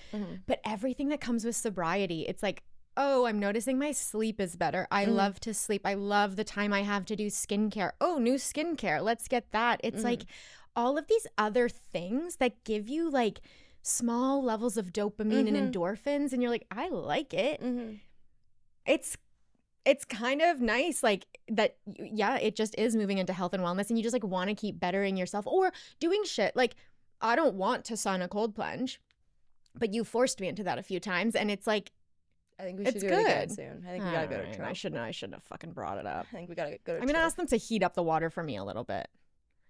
But everything that comes with sobriety, it's like, oh, I'm noticing my sleep is better. I love to sleep. I love the time I have to do skincare. Oh, new skincare. Let's get that. It's like all of these other things that give you like small levels of dopamine and endorphins. And you're like, I like it. It's kind of nice, like that. Yeah, it just is moving into health and wellness. And you just like want to keep bettering yourself or doing shit. Like, I don't want to sauna a cold plunge, but you forced me into that a few times. And it's like, I think we should do it again soon. I think we gotta go to Trout. I shouldn't have fucking brought it up. I think we gotta go to I'm gonna ask them to heat up the water for me a little bit.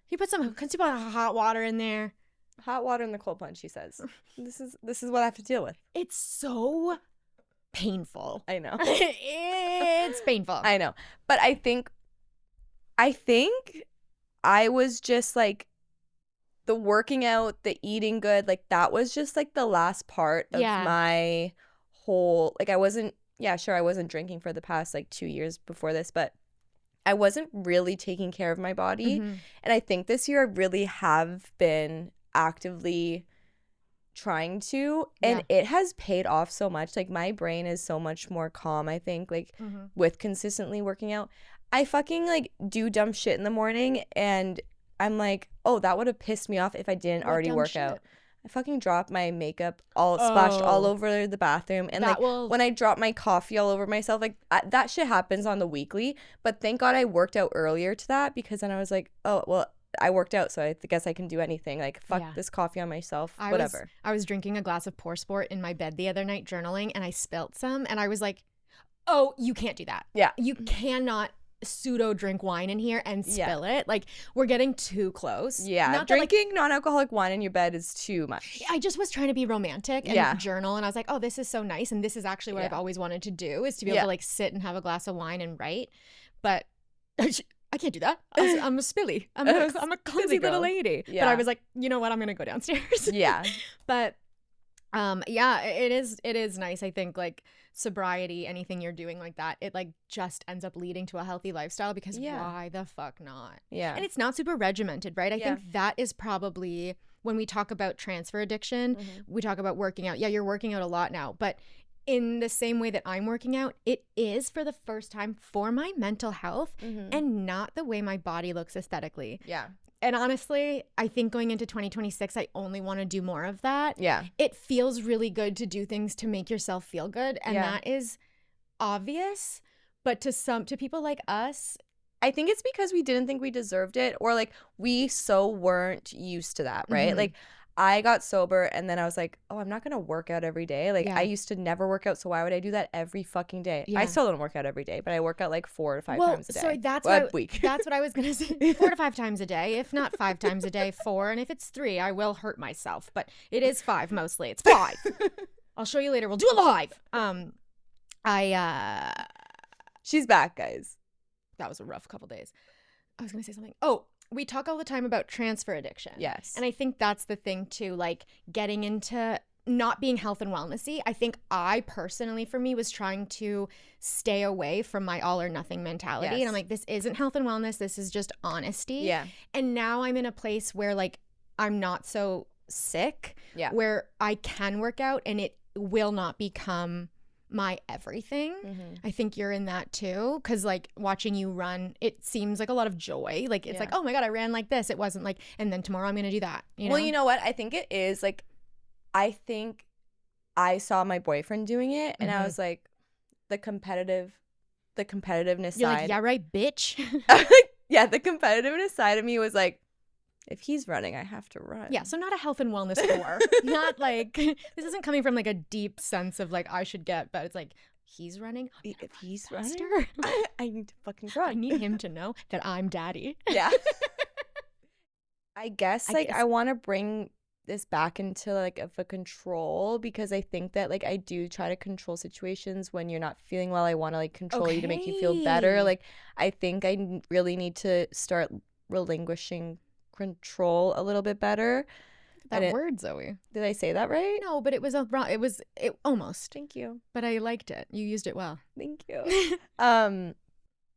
Can you put hot water in there? Hot water in the cold plunge, she says. This is what I have to deal with. It's so painful. I know. It's painful. I know. But I think I was just like, the working out, the eating good, like that was just like the last part of my whole, like I wasn't yeah, sure, I wasn't drinking for the past like 2 years before this, but I wasn't really taking care of my body. Mm-hmm. And I think this year I really have been actively trying to, and it has paid off so much. Like, my brain is so much more calm, I think, like with consistently working out. I fucking like do dumb shit in the morning, and I'm like, oh, that would have pissed me off if I didn't already work out. I fucking dropped my makeup all splashed all over the bathroom, and like when I drop my coffee all over myself, like that shit happens on the weekly. But thank God I worked out earlier to that, because then I was like, oh well, I worked out, so I guess I can do anything. Like, fuck this coffee on myself, whatever. I was drinking a glass of Pour Sport in my bed the other night journaling, and I spilt some, and I was like, oh, you can't do that. Yeah. You cannot pseudo drink wine in here and spill it. Like, we're getting too close. Yeah. Not drinking non-alcoholic wine in your bed is too much. I just was trying to be romantic and journal, and I was like, oh, this is so nice, and this is actually what I've always wanted to do, is to be able to like sit and have a glass of wine and write. But I can't do that. I'm a spilly. I'm a clumsy little lady. Yeah. But I was like, you know what? I'm gonna go downstairs. Yeah. But yeah, it is nice. I think like sobriety, anything you're doing like that, it like just ends up leading to a healthy lifestyle, because why the fuck not? Yeah. And it's not super regimented, right? I think that is probably, when we talk about transfer addiction, we talk about working out. Yeah, you're working out a lot now, but in the same way that I'm working out, it is for the first time for my mental health and not the way my body looks aesthetically. Yeah. And honestly, I think going into 2026, I only want to do more of that. Yeah. It feels really good to do things to make yourself feel good. And that is obvious. But to people like us, I think it's because we didn't think we deserved it, or like we so weren't used to that, right? Like, I got sober, and then I was like, oh, I'm not going to work out every day. Like, I used to never work out, so why would I do that every fucking day? Yeah. I still don't work out every day, but I work out like 4 to 5 times a day. So that's what I was going to say. 4 to 5 times a day, if not 5 times a day, 4. And if it's 3, I will hurt myself. But it is 5 mostly. It's 5. I'll show you later. We'll do it live. She's back, guys. That was a rough couple days. I was going to say something. Oh, we talk all the time about transfer addiction. Yes. And I think that's the thing too, like getting into not being health and wellnessy. I think I personally, for me, was trying to stay away from my all or nothing mentality. Yes. And I'm like, this isn't health and wellness. This is just honesty. Yeah. And now I'm in a place where like I'm not so sick, where I can work out and it will not become my everything. I think you're in that too, because like watching you run, it seems like a lot of joy. Like it's like, oh my god, I ran like this. It wasn't like, and then tomorrow I'm gonna do that, you know? Well, you know what, I think it is like, I think I saw my boyfriend doing it, and I was like, the competitiveness you're side, like, yeah right, bitch. yeah, the competitiveness side of me was like, if he's running, I have to run. Yeah, so not a health and wellness core. Not like, this isn't coming from like a deep sense of like, I should get, but it's like, he's running. If he's running, I need to fucking run. I need him to know that I'm daddy. Yeah. I guess I want to bring this back into like of a control, because I think that like I do try to control situations when you're not feeling well. I want to like control you to make you feel better. Like, I think I really need to start relinquishing control a little bit better. That word, Zoe. Did I say that right? No, but it was almost. Thank you. But I liked it. You used it well. Thank you.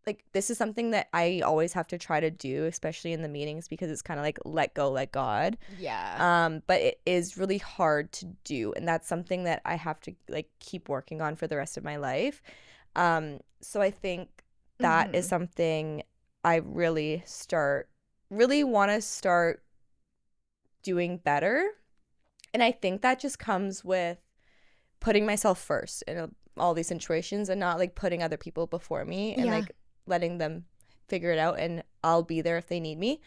Like, this is something that I always have to try to do, especially in the meetings, because it's kind of like let go, let God. Yeah. But it is really hard to do, and that's something that I have to like keep working on for the rest of my life. So I think that is something I really want to start doing better. And I think that just comes with putting myself first in all these situations, and not like putting other people before me, and like letting them figure it out, and I'll be there if they need me.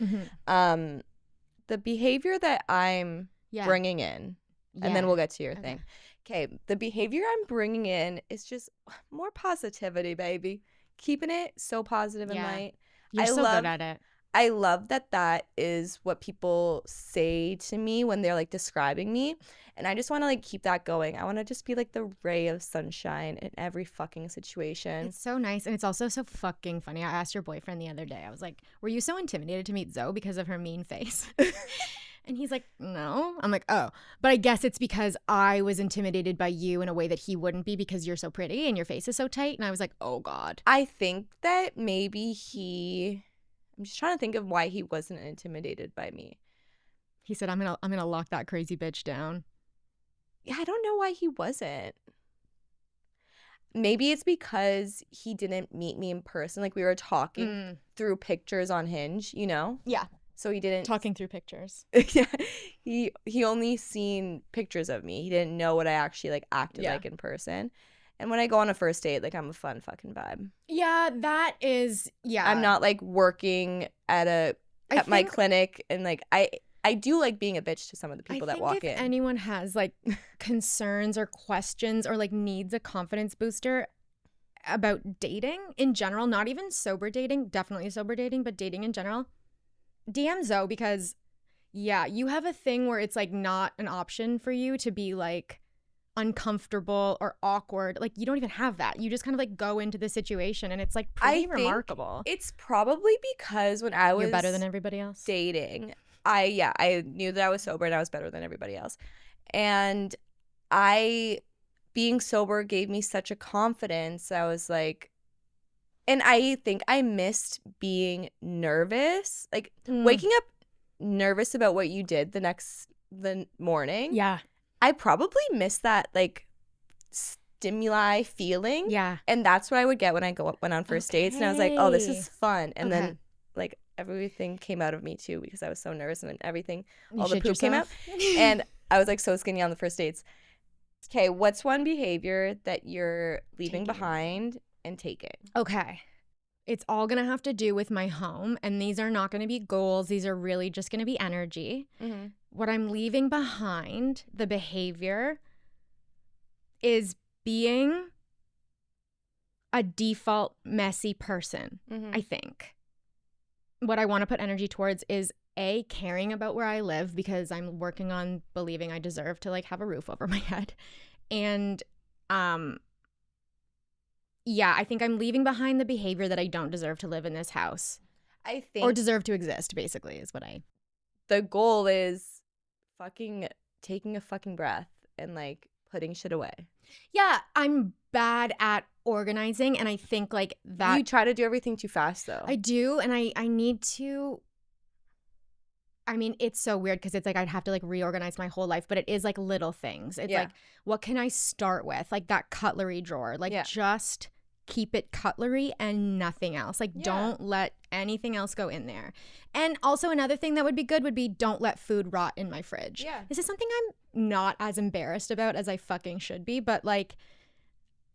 The behavior that I'm bringing in, and then we'll get to your thing. Okay, the behavior I'm bringing in is just more positivity, baby. Keeping it so positive and light. You're so good at it. I love that is what people say to me when they're like describing me, and I just want to like keep that going. I want to just be like the ray of sunshine in every fucking situation. It's so nice, and it's also so fucking funny. I asked your boyfriend the other day, I was like, were you so intimidated to meet Zoe because of her mean face? And he's like, no. I'm like, oh. But I guess it's because I was intimidated by you in a way that he wouldn't be because you're so pretty and your face is so tight. And I was like, oh, God. I think that maybe I'm just trying to think of why he wasn't intimidated by me. He said, I'm gonna lock that crazy bitch down. Yeah, I don't know why he wasn't. Maybe it's because he didn't meet me in person. Like, we were talking through pictures on Hinge, you know? Yeah. So he didn't... Talking through pictures. Yeah. He only seen pictures of me. He didn't know what I actually, like, acted like in person. And when I go on a first date, like, I'm a fun fucking vibe. Yeah, that is... Yeah. I'm not, like, working at my clinic. And, like, I do like being a bitch to some of the people that walk in. If anyone has like concerns or questions or like needs a confidence booster about dating in general, not even sober dating, definitely sober dating, but dating in general, DM Zoe, because yeah, you have a thing where it's like not an option for you to be like uncomfortable or awkward. Like you don't even have that. You just kind of like go into the situation and it's like pretty remarkable. It's probably because when I was... You're better than everybody else. Dating... I knew that I was sober and I was better than everybody else. And being sober gave me such a confidence. I was like, and I think I missed being nervous, like waking up nervous about what you did the morning. Yeah. I probably missed that like stimuli feeling. Yeah. And that's what I would get when I went on first dates. And I was like, oh, this is fun. And then like everything came out of me too because I was so nervous and then everything, all the poop came out. And I was like so skinny on the first dates. Okay, what's one behavior that you're leaving behind and taking? Okay. It's all going to have to do with my home. And these are not going to be goals. These are really just going to be energy. Mm-hmm. What I'm leaving behind, the behavior, is being a default messy person, I think. What I want to put energy towards is caring about where I live because I'm working on believing I deserve to like have a roof over my head. And yeah, I think I'm leaving behind the behavior that I don't deserve to live in this house. I think or deserve to exist, basically, is what the goal is fucking taking a fucking breath and like putting shit away. Yeah, I'm bad at organizing, and I think like that. You try to do everything too fast, though. I do, and I need to. I mean, it's so weird because it's like I'd have to like reorganize my whole life, but it is like little things. It's like, what can I start with? Like that cutlery drawer. Like just keep it cutlery and nothing else. Like don't let anything else go in there. And also another thing that would be good would be don't let food rot in my fridge. Yeah. This is something I'm not as embarrassed about as I fucking should be, but like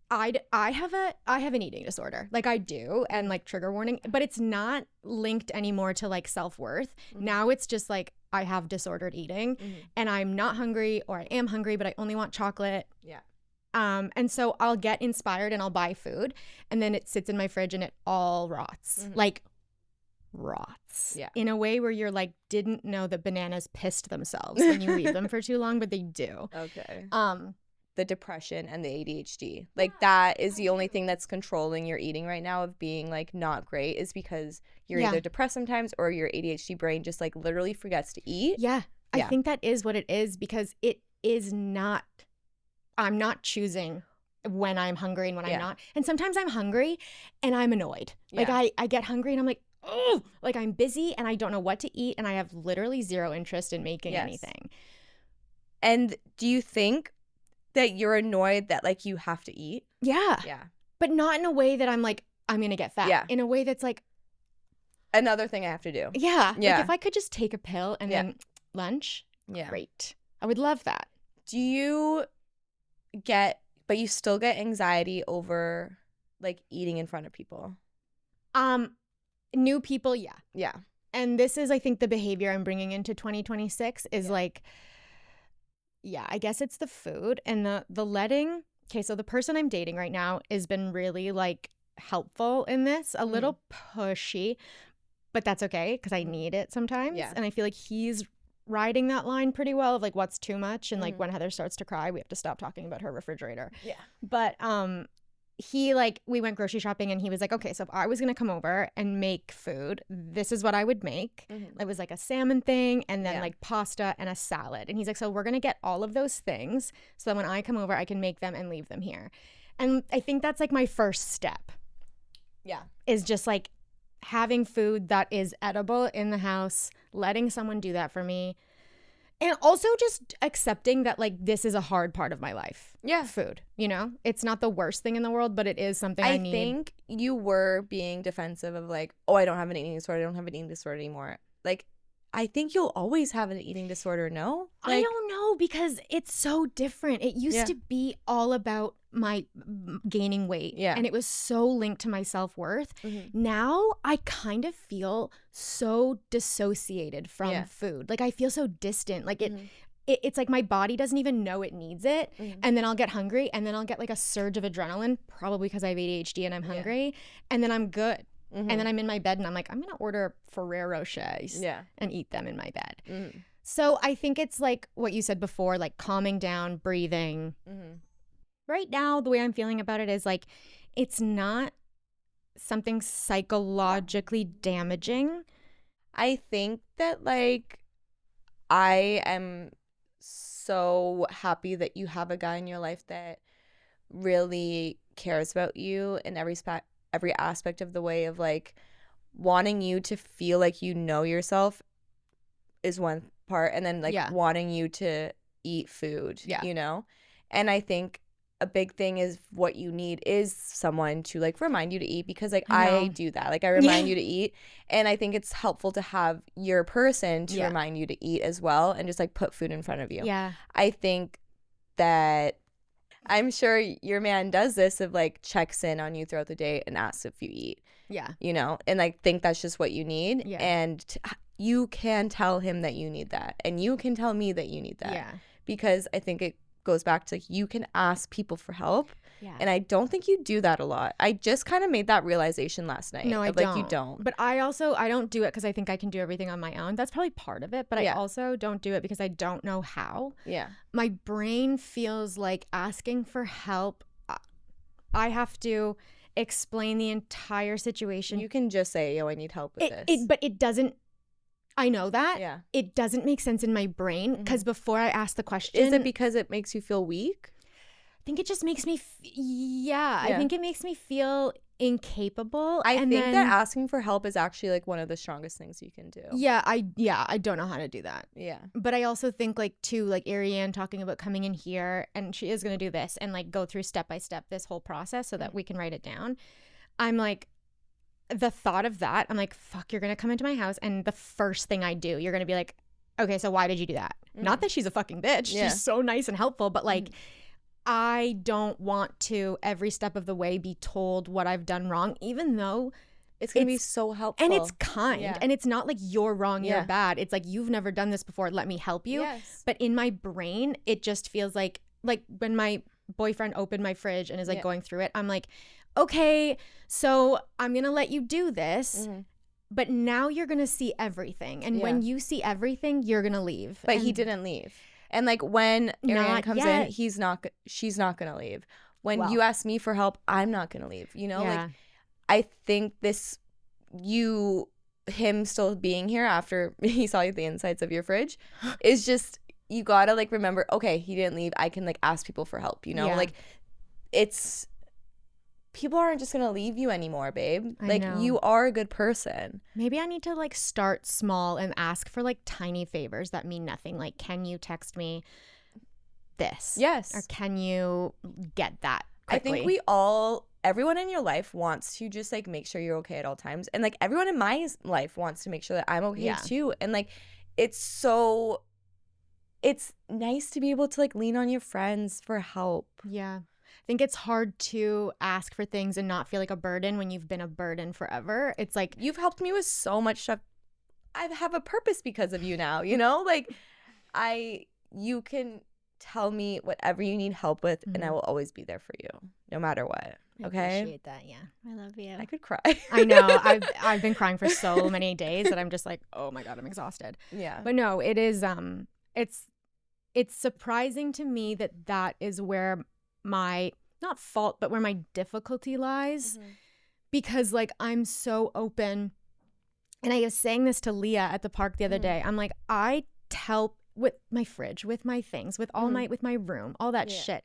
I have an eating disorder. Like I do, and like trigger warning, but it's not linked anymore to like self-worth. Mm-hmm. Now it's just like I have disordered eating and I'm not hungry or I am hungry, but I only want chocolate. Yeah. And so I'll get inspired and I'll buy food and then it sits in my fridge and it all rots. Mm-hmm. Like rots. Yeah. In a way where you're like didn't know that bananas pissed themselves when you leave them for too long, but they do. Okay. The depression and the ADHD. Like that is the only thing that's controlling your eating right now of being like not great is because you're either depressed sometimes or your ADHD brain just like literally forgets to eat. Yeah. I think that is what it is because it is not, I'm not choosing when I'm hungry and when I'm not. And sometimes I'm hungry and I'm annoyed. Like I get hungry and I'm like, oh, like I'm busy and I don't know what to eat and I have literally zero interest in making anything. And do you think that you're annoyed that like you have to eat? Yeah. But not in a way that I'm like, I'm going to get fat. Yeah. In a way that's like another thing I have to do. Yeah. Like if I could just take a pill and then lunch, great. I would love that. Do you but you still get anxiety over like eating in front of people? New people, yeah. And this is, I think, the behavior I'm bringing into 2026 is like, I guess it's the food and the letting. Okay, so the person I'm dating right now has been really like helpful in this, a little pushy, but that's okay because I need it sometimes. Yeah. And I feel like he's riding that line pretty well of like what's too much and like when Heather starts to cry, we have to stop talking about her refrigerator. Yeah. But he like, we went grocery shopping and he was like, okay, so if I was going to come over and make food, this is what I would make. It was like a salmon thing and then like pasta and a salad. And he's like, so we're going to get all of those things so that when I come over, I can make them and leave them here. And I think that's like my first step. Yeah. Is just like having food that is edible in the house, letting someone do that for me. And also just accepting that, like, this is a hard part of my life. Yeah. Food, you know? It's not the worst thing in the world, but it is something I need. I think you were being defensive of, like, oh, I don't have an eating disorder. I don't have an eating disorder anymore. Like, I think you'll always have an eating disorder, no? Like, I don't know, because it's so different. It used to be all about my gaining weight. Yeah. And it was so linked to my self-worth. Now I kind of feel so dissociated from food. Like I feel so distant. Like it's like my body doesn't even know it needs it. And then I'll get hungry and then I'll get like a surge of adrenaline, probably because I have ADHD and I'm hungry. And then I'm good. And then I'm in my bed and I'm like, I'm going to order Ferrero Rochers and eat them in my bed. So I think it's like what you said before, like calming down, breathing. Right now, the way I'm feeling about it is like, it's not something psychologically damaging. I think that like, I am so happy that you have a guy in your life that really cares about you in every aspect of the way, of like wanting you to feel like you know yourself is one part, and then like wanting you to eat food, you know? And I think a big thing is what you need is someone to like remind you to eat, because like I do that. Like I remind you to eat, and I think it's helpful to have your person to remind you to eat as well, and just like put food in front of you. Yeah. I think that I'm sure your man does this, of like checks in on you throughout the day and asks if you eat. Yeah. You know, and like think that's just what you need. Yeah. And you can tell him that you need that, and you can tell me that you need that. Yeah. Because I think it goes back to like, you can ask people for help. Yeah. And I don't think you do that a lot. I just kind of made that realization last night. No, I don't. Like you don't. But I don't do it because I think I can do everything on my own. That's probably part of it. But I also don't do it because I don't know how. Yeah. My brain feels like asking for help. I have to explain the entire situation. You can just say, yo, I need help with this. But it doesn't. I know that. Yeah. It doesn't make sense in my brain, because before I ask the question. Is it because it makes you feel weak? I think it just makes me, I think it makes me feel incapable. I think that asking for help is actually like one of the strongest things you can do. Yeah, I don't know how to do that. Yeah. But I also think like too, like Ariane talking about coming in here, and she is going to do this and like go through step by step this whole process so that we can write it down. I'm like, the thought of that, I'm like, fuck, you're going to come into my house and the first thing I do, you're going to be like, okay, so why did you do that? Not that she's a fucking bitch. Yeah. She's so nice and helpful, but like, I don't want to every step of the way be told what I've done wrong, even though it's going to be so helpful. And it's kind. Yeah. And it's not like you're wrong, you're bad. It's like, you've never done this before, let me help you. Yes. But in my brain, it just feels like when my boyfriend opened my fridge and is like going through it, I'm like, okay, so I'm going to let you do this, but now you're going to see everything. And when you see everything, you're going to leave. But he didn't leave. And like when Ariane comes in, she's not going to leave. When you ask me for help, I'm not going to leave. You know, like I think him still being here after he saw the insides of your fridge is just, you got to like remember, okay, he didn't leave. I can like ask people for help, you know, like people aren't just gonna leave you anymore, babe. Like, you are a good person. Maybe I need to like start small and ask for like tiny favors that mean nothing. Like, can you text me this? Yes. Or can you get that quickly? I think everyone in your life wants to just like make sure you're okay at all times. And like everyone in my life wants to make sure that I'm okay too. And like, it's nice to be able to like lean on your friends for help. Yeah. I think it's hard to ask for things and not feel like a burden when you've been a burden forever. It's like, you've helped me with so much stuff. I have a purpose because of you now, you know? Like, you can tell me whatever you need help with, and I will always be there for you, no matter what. Okay? I appreciate that, yeah. I love you. I could cry. I know. I've been crying for so many days that I'm just like, oh my God, I'm exhausted. Yeah. But no, it is, it's surprising to me that is where my not fault, but where my difficulty lies. Because like I'm so open. And I was saying this to Leah at the park the other day. I'm like, I tell with my fridge, with my things, with all with my room, all that shit.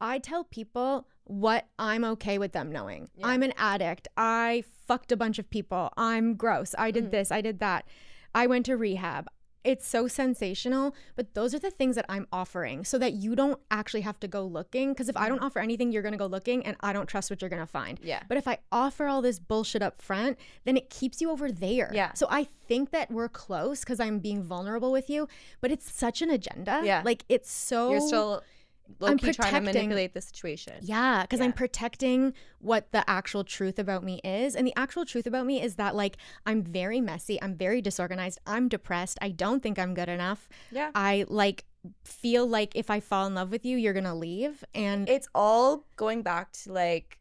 I tell people what I'm okay with them knowing. I'm an addict. I fucked a bunch of people. I'm gross. I did this. I did that. I went to rehab. It's so sensational, but those are the things that I'm offering so that you don't actually have to go looking. Because if I don't offer anything, you're going to go looking and I don't trust what you're going to find. Yeah. But if I offer all this bullshit up front, then it keeps you over there. Yeah. So I think that we're close because I'm being vulnerable with you, but it's such an agenda. Yeah. Like it's so... You're still... I'm trying to manipulate the situation. Yeah, because I'm protecting what the actual truth about me is. And the actual truth about me is that, like, I'm very messy. I'm very disorganized. I'm depressed. I don't think I'm good enough. Yeah. I, like, feel like if I fall in love with you, you're going to leave. And it's all going back to, like,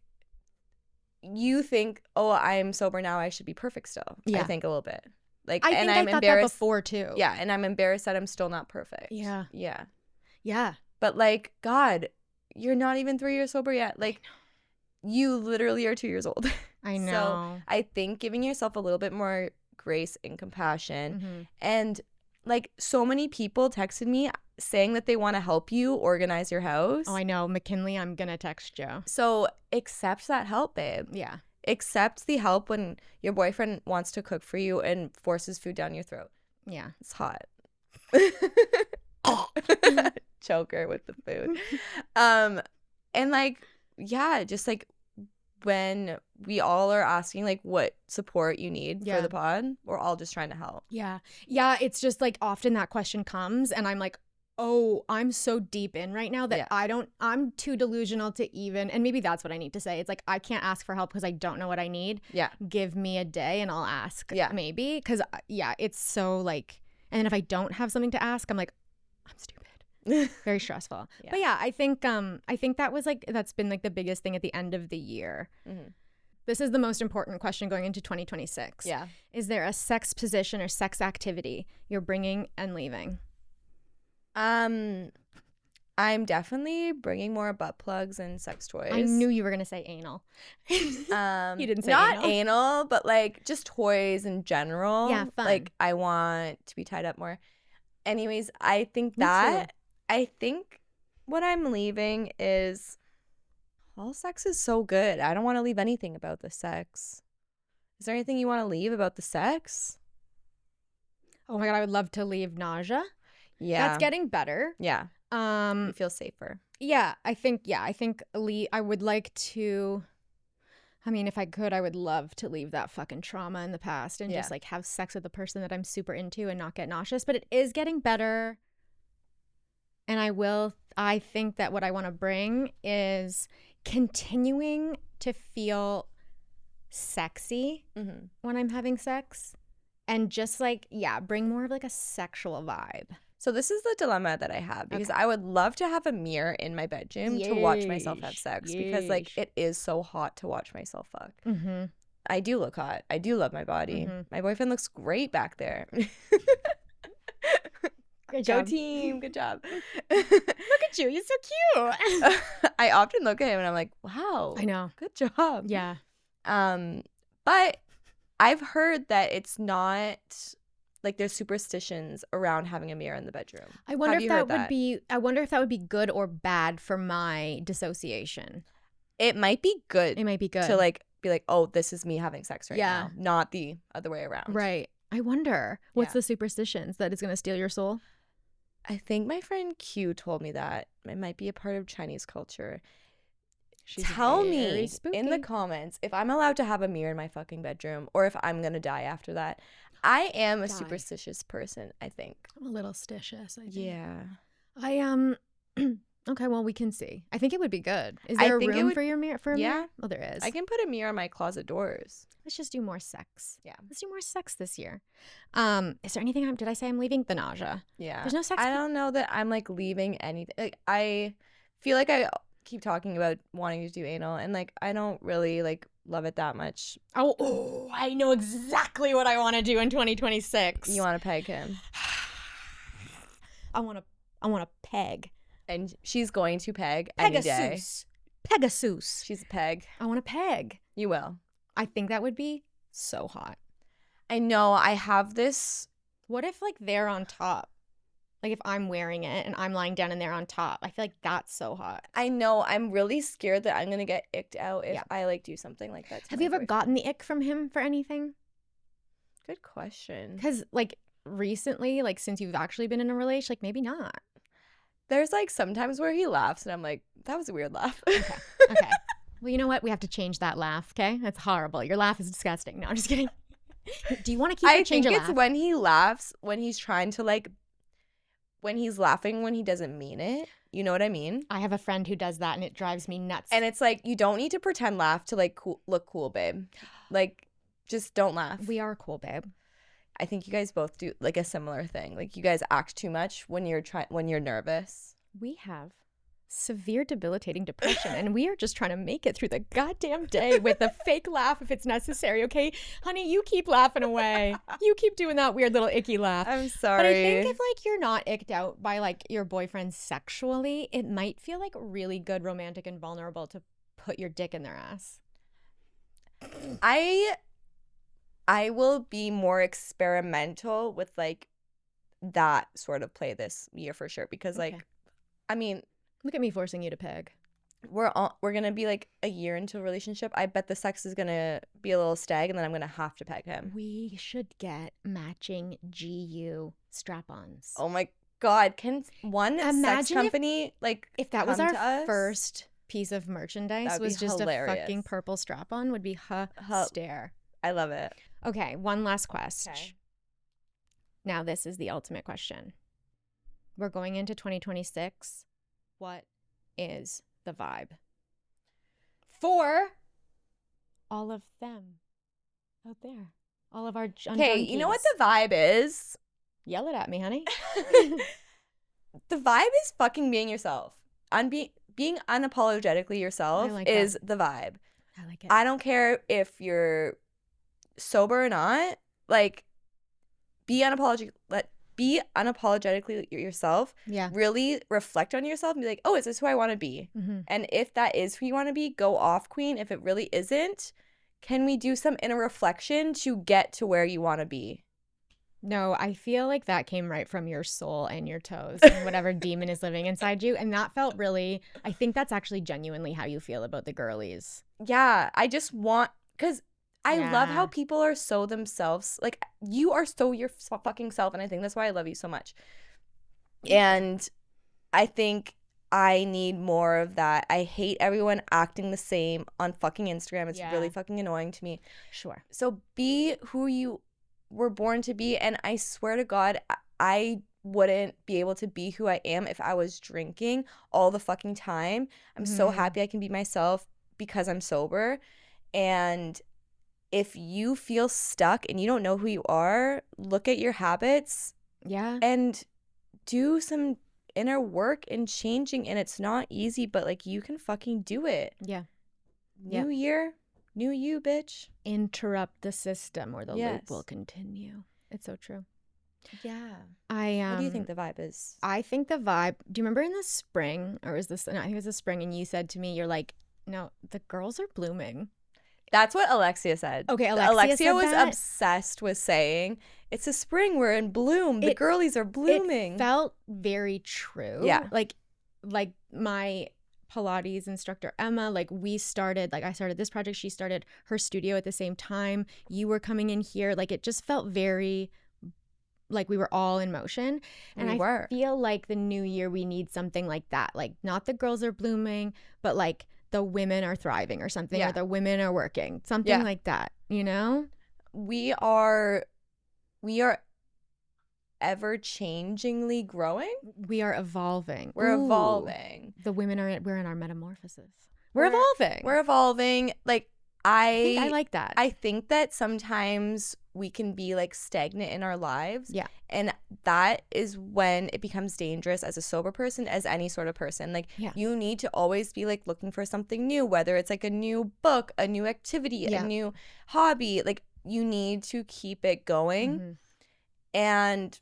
you think, oh, I'm sober now. I should be perfect still. Yeah. I think a little bit. Like, I think I thought that before, too. Yeah, and I'm embarrassed that I'm still not perfect. Yeah. Yeah. Yeah. But, like, God, you're not even 3 years sober yet. Like, you literally are 2 years old. I know. So I think giving yourself a little bit more grace and compassion. And, like, so many people texted me saying that they want to help you organize your house. Oh, I know. McKinley, I'm going to text you. So accept that help, babe. Yeah. Accept the help when your boyfriend wants to cook for you and forces food down your throat. Yeah. It's hot. Choker with the food. And like, yeah, just like when we all are asking like what support you need for the pod, we're all just trying to help. Yeah. It's just like often that question comes and I'm like, oh, I'm so deep in right now that I'm too delusional to even, and maybe that's what I need to say. It's like, I can't ask for help because I don't know what I need. Yeah. Give me a day and I'll ask. Yeah. Maybe. Because it's so like, and then if I don't have something to ask, I'm like, I'm stupid. Very stressful. But I think that was like, that's been like the biggest thing at the end of the year. This is the most important question going into 2026. Yeah. Is there a sex position or sex activity you're bringing and leaving? I'm definitely bringing more butt plugs and sex toys. I knew you were gonna say anal. You didn't say not anal, but like just toys in general. Yeah, fun. Like I want to be tied up more. Anyways, I think what I'm leaving is all sex is so good. I don't want to leave anything about the sex. Is there anything you want to leave about the sex? Oh my God, I would love to leave nausea. Yeah. That's getting better. Yeah. You feel safer. Yeah, I think I would like to, I mean, if I could, I would love to leave that fucking trauma in the past and just like have sex with the person that I'm super into and not get nauseous, but it is getting better. And I think that what I want to bring is continuing to feel sexy when I'm having sex and just like, bring more of like a sexual vibe. So this is the dilemma that I have because I would love to have a mirror in my bedroom to watch myself have sex because like it is so hot to watch myself fuck. I do look hot. I do love my body. My boyfriend looks great back there. Good job. Go team. Good job. Look at you. You're so cute. I often look at him and I'm like, wow. I know. Good job. Yeah. But I've heard that it's not like there's superstitions around having a mirror in the bedroom. I wonder if that would be good or bad for my dissociation. It might be good. It might be good. To like be like, oh, this is me having sex right now, not the other way around. Right. I wonder what's the superstitions that is going to steal your soul? I think my friend Q told me that. It might be a part of Chinese culture. Tell me in the comments if I'm allowed to have a mirror in my fucking bedroom or if I'm going to die after that. I am a superstitious person, I think. I'm a little stitious, I think. Yeah. Okay, well, we can see. I think it would be good. Is there a room for your mirror? Mirror? Oh, there is. I can put a mirror on my closet doors. Let's just do more sex. Yeah. Let's do more sex this year. Is there anything did I say I'm leaving? The nausea. Yeah. There's no sex. I don't know that I'm like leaving anything. Like I feel like I keep talking about wanting to do anal and like I don't really like love it that much. Oh, I know exactly what I want to do in 2026. You want to peg him? I want to peg. And she's going to peg any day. Pegasus. She's a peg. I want a peg. You will. I think that would be so hot. I know. I have this. What if like they're on top? Like if I'm wearing it and I'm lying down and they're on top. I feel like that's so hot. I know. I'm really scared that I'm going to get icked out if I like do something like that. Have you ever gotten the ick from him for anything? Good question. Because like recently, like since you've actually been in a relationship, like maybe not. There's like sometimes where he laughs and I'm like, that was a weird laugh. Okay. Well, you know what? We have to change that laugh, okay? That's horrible. Your laugh is disgusting. No, I'm just kidding. Do you want to keep it? Change your laugh? I think it's when he laughs, when he's trying to like, when he's laughing when he doesn't mean it. You know what I mean? I have a friend who does that and it drives me nuts. And it's like, you don't need to pretend laugh to like look cool, babe. Like, just don't laugh. We are cool, babe. I think you guys both do like a similar thing. Like you guys act too much when you're nervous. We have severe debilitating depression and we are just trying to make it through the goddamn day with a fake laugh if it's necessary, okay? Honey, you keep laughing away. You keep doing that weird little icky laugh. I'm sorry. But I think if like you're not icked out by like your boyfriend sexually, it might feel like really good, romantic and vulnerable to put your dick in their ass. I will be more experimental with like that sort of play this year for sure because like I mean, look at me forcing you to peg. We're gonna be like a year into a relationship. I bet the sex is gonna be a little stag, and then I'm gonna have to peg him. We should get matching GU strap-ons. Oh my god! Can one sex company if that was our first piece of merchandise was just hilarious. A fucking purple strap-on would be stare. I love it. Okay, one last question. Okay. Now this is the ultimate question. We're going into 2026. What is the vibe for all of them out there? All of our Okay, you know what the vibe is? Yell it at me, honey. The vibe is fucking being yourself. Being unapologetically yourself is the vibe. I like it. I don't care if you're sober or not. Like, be unapologetically yourself. Yeah. Really reflect on yourself and be like, oh, is this who I want to be? Mm-hmm. And if that is who you want to be, go off, queen. If it really isn't, can we do some inner reflection to get to where you want to be? No, I feel like that came right from your soul and your toes and whatever demon is living inside you. And that felt really, I think that's actually genuinely how you feel about the girlies. Yeah, I just want, because I love how people are so themselves. Like, you are so your fucking self, and I think that's why I love you so much. And I think I need more of that. I hate everyone acting the same on fucking Instagram. It's really fucking annoying to me. Sure. So be who you were born to be, and I swear to God, I wouldn't be able to be who I am if I was drinking all the fucking time. I'm so happy I can be myself because I'm sober. And if you feel stuck and you don't know who you are, look at your habits. Yeah. And do some inner work and changing. And it's not easy, but like you can fucking do it. Yeah. New year, new you, bitch. Interrupt the system or the loop will continue. It's so true. Yeah. What do you think the vibe is? I think the vibe, do you remember in the spring, or was this, no, I think it was the spring, and you said to me, you're like, no, the girls are blooming. That's what Alexia said. Okay, Alexia was obsessed with saying, it's a spring, we're in bloom. The girlies are blooming. It felt very true. Yeah. Like my Pilates instructor, Emma, like I started this project. She started her studio at the same time. You were coming in here. Like it just felt very like we were all in motion. And I feel like the new year, we need something like that. Like not the girls are blooming, but like the women are thriving or something, or the women are working, something like that, you know? We are ever changingly growing. We are evolving. We're evolving. We're in our metamorphosis. We're evolving. We're evolving. Like I think I like that. I think that sometimes we can be like stagnant in our lives. Yeah. And that is when it becomes dangerous as a sober person, as any sort of person. Like you need to always be like looking for something new, whether it's like a new book, a new activity, a new hobby. Like you need to keep it going. Mm-hmm. And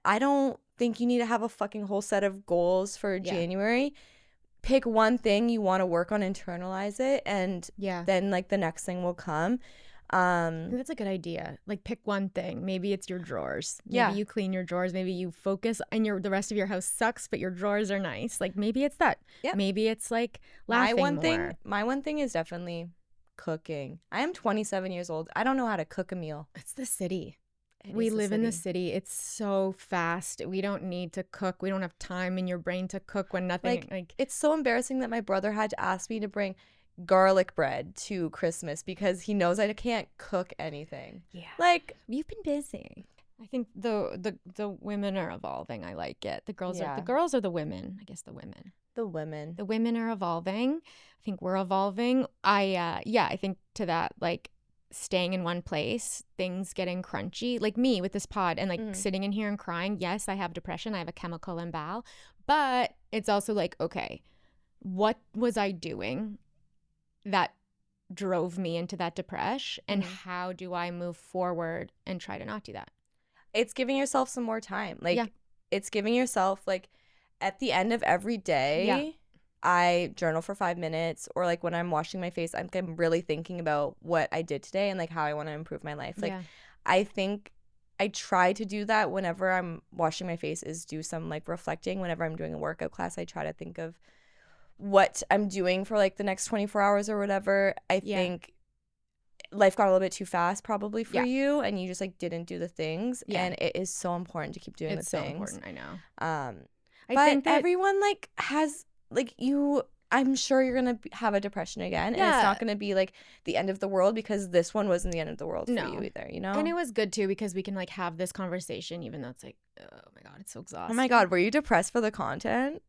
I don't think you need to have a fucking whole set of goals for January. pick one thing you want to work on, internalize it, and then like the next thing will come. I think that's a good idea. Like pick one thing. Maybe it's your drawers. Maybe you clean your drawers. Maybe you focus and the rest of your house sucks, but your drawers are nice. Like maybe it's that. Yeah. Maybe it's like laughing more. My one thing is definitely cooking. I am 27 years old. I don't know how to cook a meal. It's the city. We live in the city. It's so fast. We don't need to cook. We don't have time in your brain to cook when nothing like it's so embarrassing that my brother had to ask me to bring garlic bread to Christmas because he knows I can't cook anything. Yeah. Like, you've been busy. I think the women are evolving. I like it. The girls are the women. I guess the women. The women. The women are evolving. I think we're evolving. I think to that, like staying in one place, things getting crunchy, like me with this pod and like sitting in here and crying. Yes, I have depression. I have a chemical imbalance, but it's also like, okay, what was I doing that drove me into that depression, and how do I move forward and try to not do that? It's giving yourself some more time. Like it's giving yourself like at the end of every day, I journal for 5 minutes, or like when I'm washing my face, I'm really thinking about what I did today and like how I want to improve my life. Like I think I try to do that whenever I'm washing my face, is do some like reflecting. Whenever I'm doing a workout class, I try to think of what I'm doing for like the next 24 hours or whatever. I think life got a little bit too fast probably for you, and you just like didn't do the things. And it is so important to keep doing the things. It's so important, I know. I think that everyone like has like I'm sure you're gonna have a depression again, and it's not gonna be like the end of the world, because this one wasn't the end of the world for you either, you know. And it was good too, because we can like have this conversation even though it's like, oh my god, it's so exhausting. Oh my god, were you depressed for the content?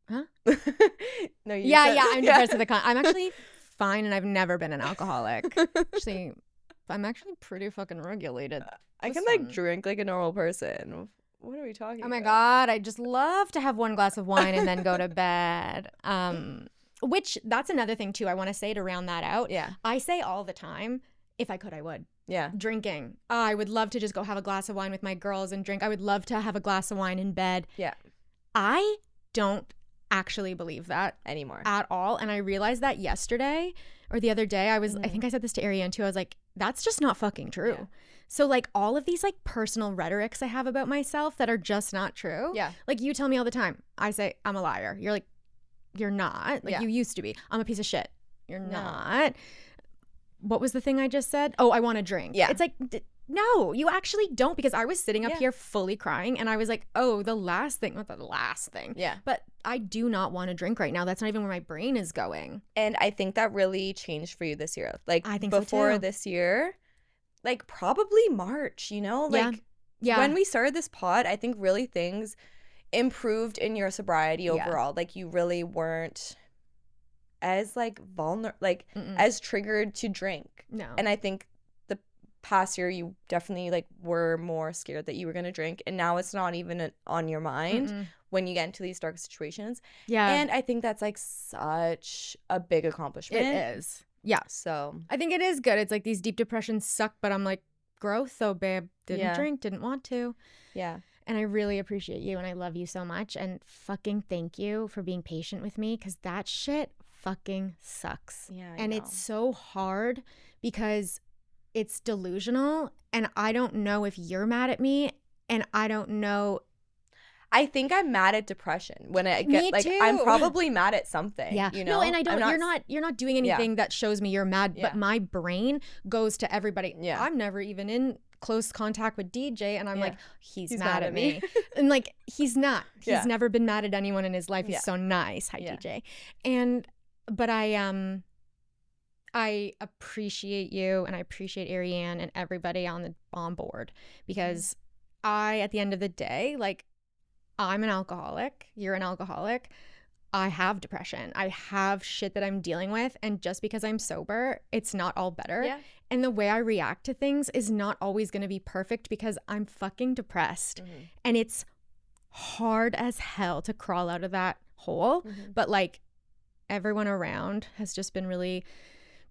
Huh? No, I'm depressed for the content. I'm actually fine, and I've never been an alcoholic. Actually, I'm actually pretty fucking regulated. I can like drink like a normal person. What are we talking about? Oh my god, I just love to have one glass of wine and then go to bed. Which, that's another thing too. I want to say to round that out. Yeah. I say all the time, if I could, I would. Yeah. Drinking. I would love to just go have a glass of wine with my girls and drink. I would love to have a glass of wine in bed. Yeah. I don't actually believe that anymore at all. And I realized that yesterday or the other day. I think I said this to Ariane too. I was like, that's just not fucking true. Yeah. So like all of these like personal rhetorics I have about myself that are just not true. Yeah. Like you tell me all the time, I say, I'm a liar. You're like, you're not. Like you used to be. I'm a piece of shit. You're not. What was the thing I just said? Oh, I want to drink. Yeah. It's like, no, you actually don't, because I was sitting up here fully crying and I was like, oh, not the last thing. Yeah. But I do not want to drink right now. That's not even where my brain is going. And I think that really changed for you this year. Like I think before so too. This year, like probably March, you know? Like when we started this pod, I think really things improved in your sobriety overall. Like you really weren't as like vulnerable, like as triggered to drink. No. And I think the past year you definitely like were more scared that you were going to drink, and now it's not even on your mind when you get into these dark situations. Yeah. And I think that's like such a big accomplishment. It is. Yeah. So I think it is good. It's like these deep depressions suck, but I'm like, growth though, babe. Didn't drink, didn't want to. Yeah. And I really appreciate you, and I love you so much, and fucking thank you for being patient with me, because that shit fucking sucks. Yeah. And it's so hard because it's delusional, and I don't know if you're mad at me, and I don't know. I think I'm mad at depression when I get like too. I'm probably mad at something. Yeah. You know? No, and I don't. You're not doing anything that shows me you're mad. But my brain goes to everybody. Yeah. I'm never even in close contact with DJ, and I'm like, he's mad at me. And like, he's not. He's never been mad at anyone in his life. He's so nice. Hi, DJ. But I appreciate you, and I appreciate Ariane and everybody on board, because at the end of the day, like, I'm an alcoholic. You're an alcoholic. I have depression. I have shit that I'm dealing with. And just because I'm sober, it's not all better. Yeah. And the way I react to things is not always going to be perfect, because I'm fucking depressed. And it's hard as hell to crawl out of that hole. But like, everyone around has just been really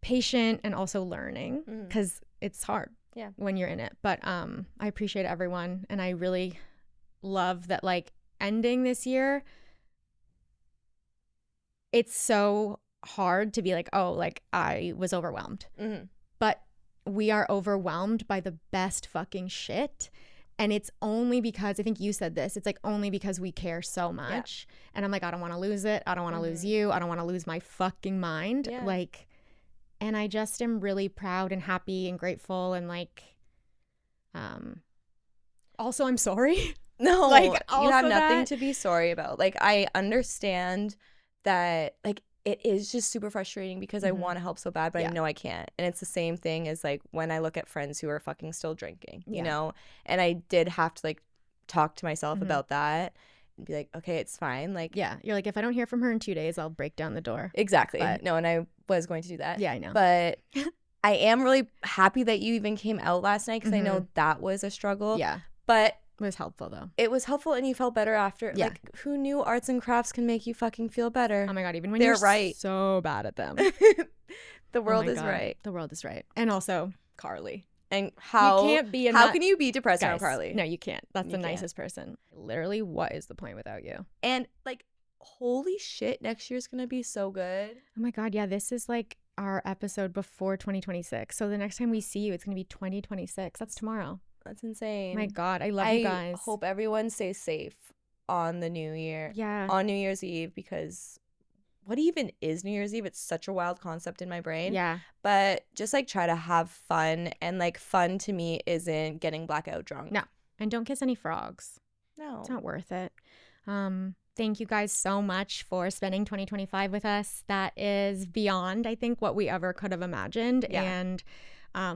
patient and also learning, because it's hard when you're in it. But I appreciate everyone, and I really love that, like, ending this year, it's so hard to be like, oh, like I was overwhelmed. But we are overwhelmed by the best fucking shit. And it's only because, I think you said this, it's like only because we care so much. And I'm like, I don't want to lose it. I don't want to lose you. I don't want to lose my fucking mind. Like, and I just am really proud and happy and grateful and like, also I'm sorry. No, like you have nothing to be sorry about. Like, I understand that, like, it is just super frustrating because I want to help so bad, but I know I can't. And it's the same thing as like when I look at friends who are fucking still drinking, you know? And I did have to like talk to myself about that and be like, okay, it's fine. Like, yeah, you're like, if I don't hear from her in 2 days, I'll break down the door. Exactly. But, no, and I was going to do that. Yeah, I know. But I am really happy that you even came out last night because I know that was a struggle. Yeah. But it was helpful though. It was helpful and you felt better after. Yeah. Like, who knew arts and crafts can make you fucking feel better? Oh my God, even when they're you're so bad at them. The world is right. The world is right. And also Carly. And how you can't be how can you be depressed around Carly? No, you can't. That's the nicest person. Literally, what is the point without you? And like, holy shit, next year's gonna be so good. Oh my God, yeah, this is like our episode before 2026. So the next time we see you, it's gonna be 2026. That's tomorrow. That's insane. My God, I love you guys. I hope everyone stays safe on the new year. Yeah. On New Year's Eve, because what even is New Year's Eve? It's such a wild concept in my brain. Yeah. But just like try to have fun. And like fun to me isn't getting blackout drunk. No. And don't kiss any frogs. No. It's not worth it. Thank you guys so much for spending 2025 with us. That is beyond, I think, what we ever could have imagined. Yeah. And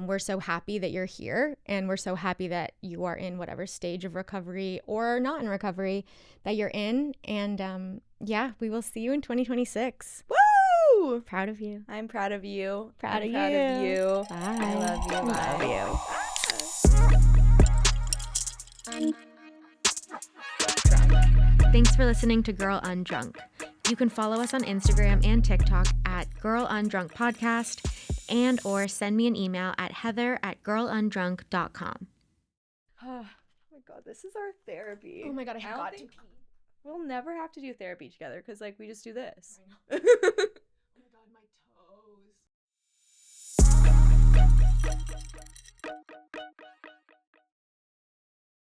we're so happy that you're here, and we're so happy that you are in whatever stage of recovery or not in recovery that you're in. And yeah, we will see you in 2026. Woo! Proud of you. I'm proud of you. Proud of you. Bye. I love you. Bye. Love you. Thanks for listening to Girl Undrunk. You can follow us on Instagram and TikTok at Girl Undrunk Podcast, and or send me an email at heather@girlundrunk.com. Oh my God, this is our therapy. Oh my God, I forgot to pee. We'll never have to do therapy together because like we just do this. I know.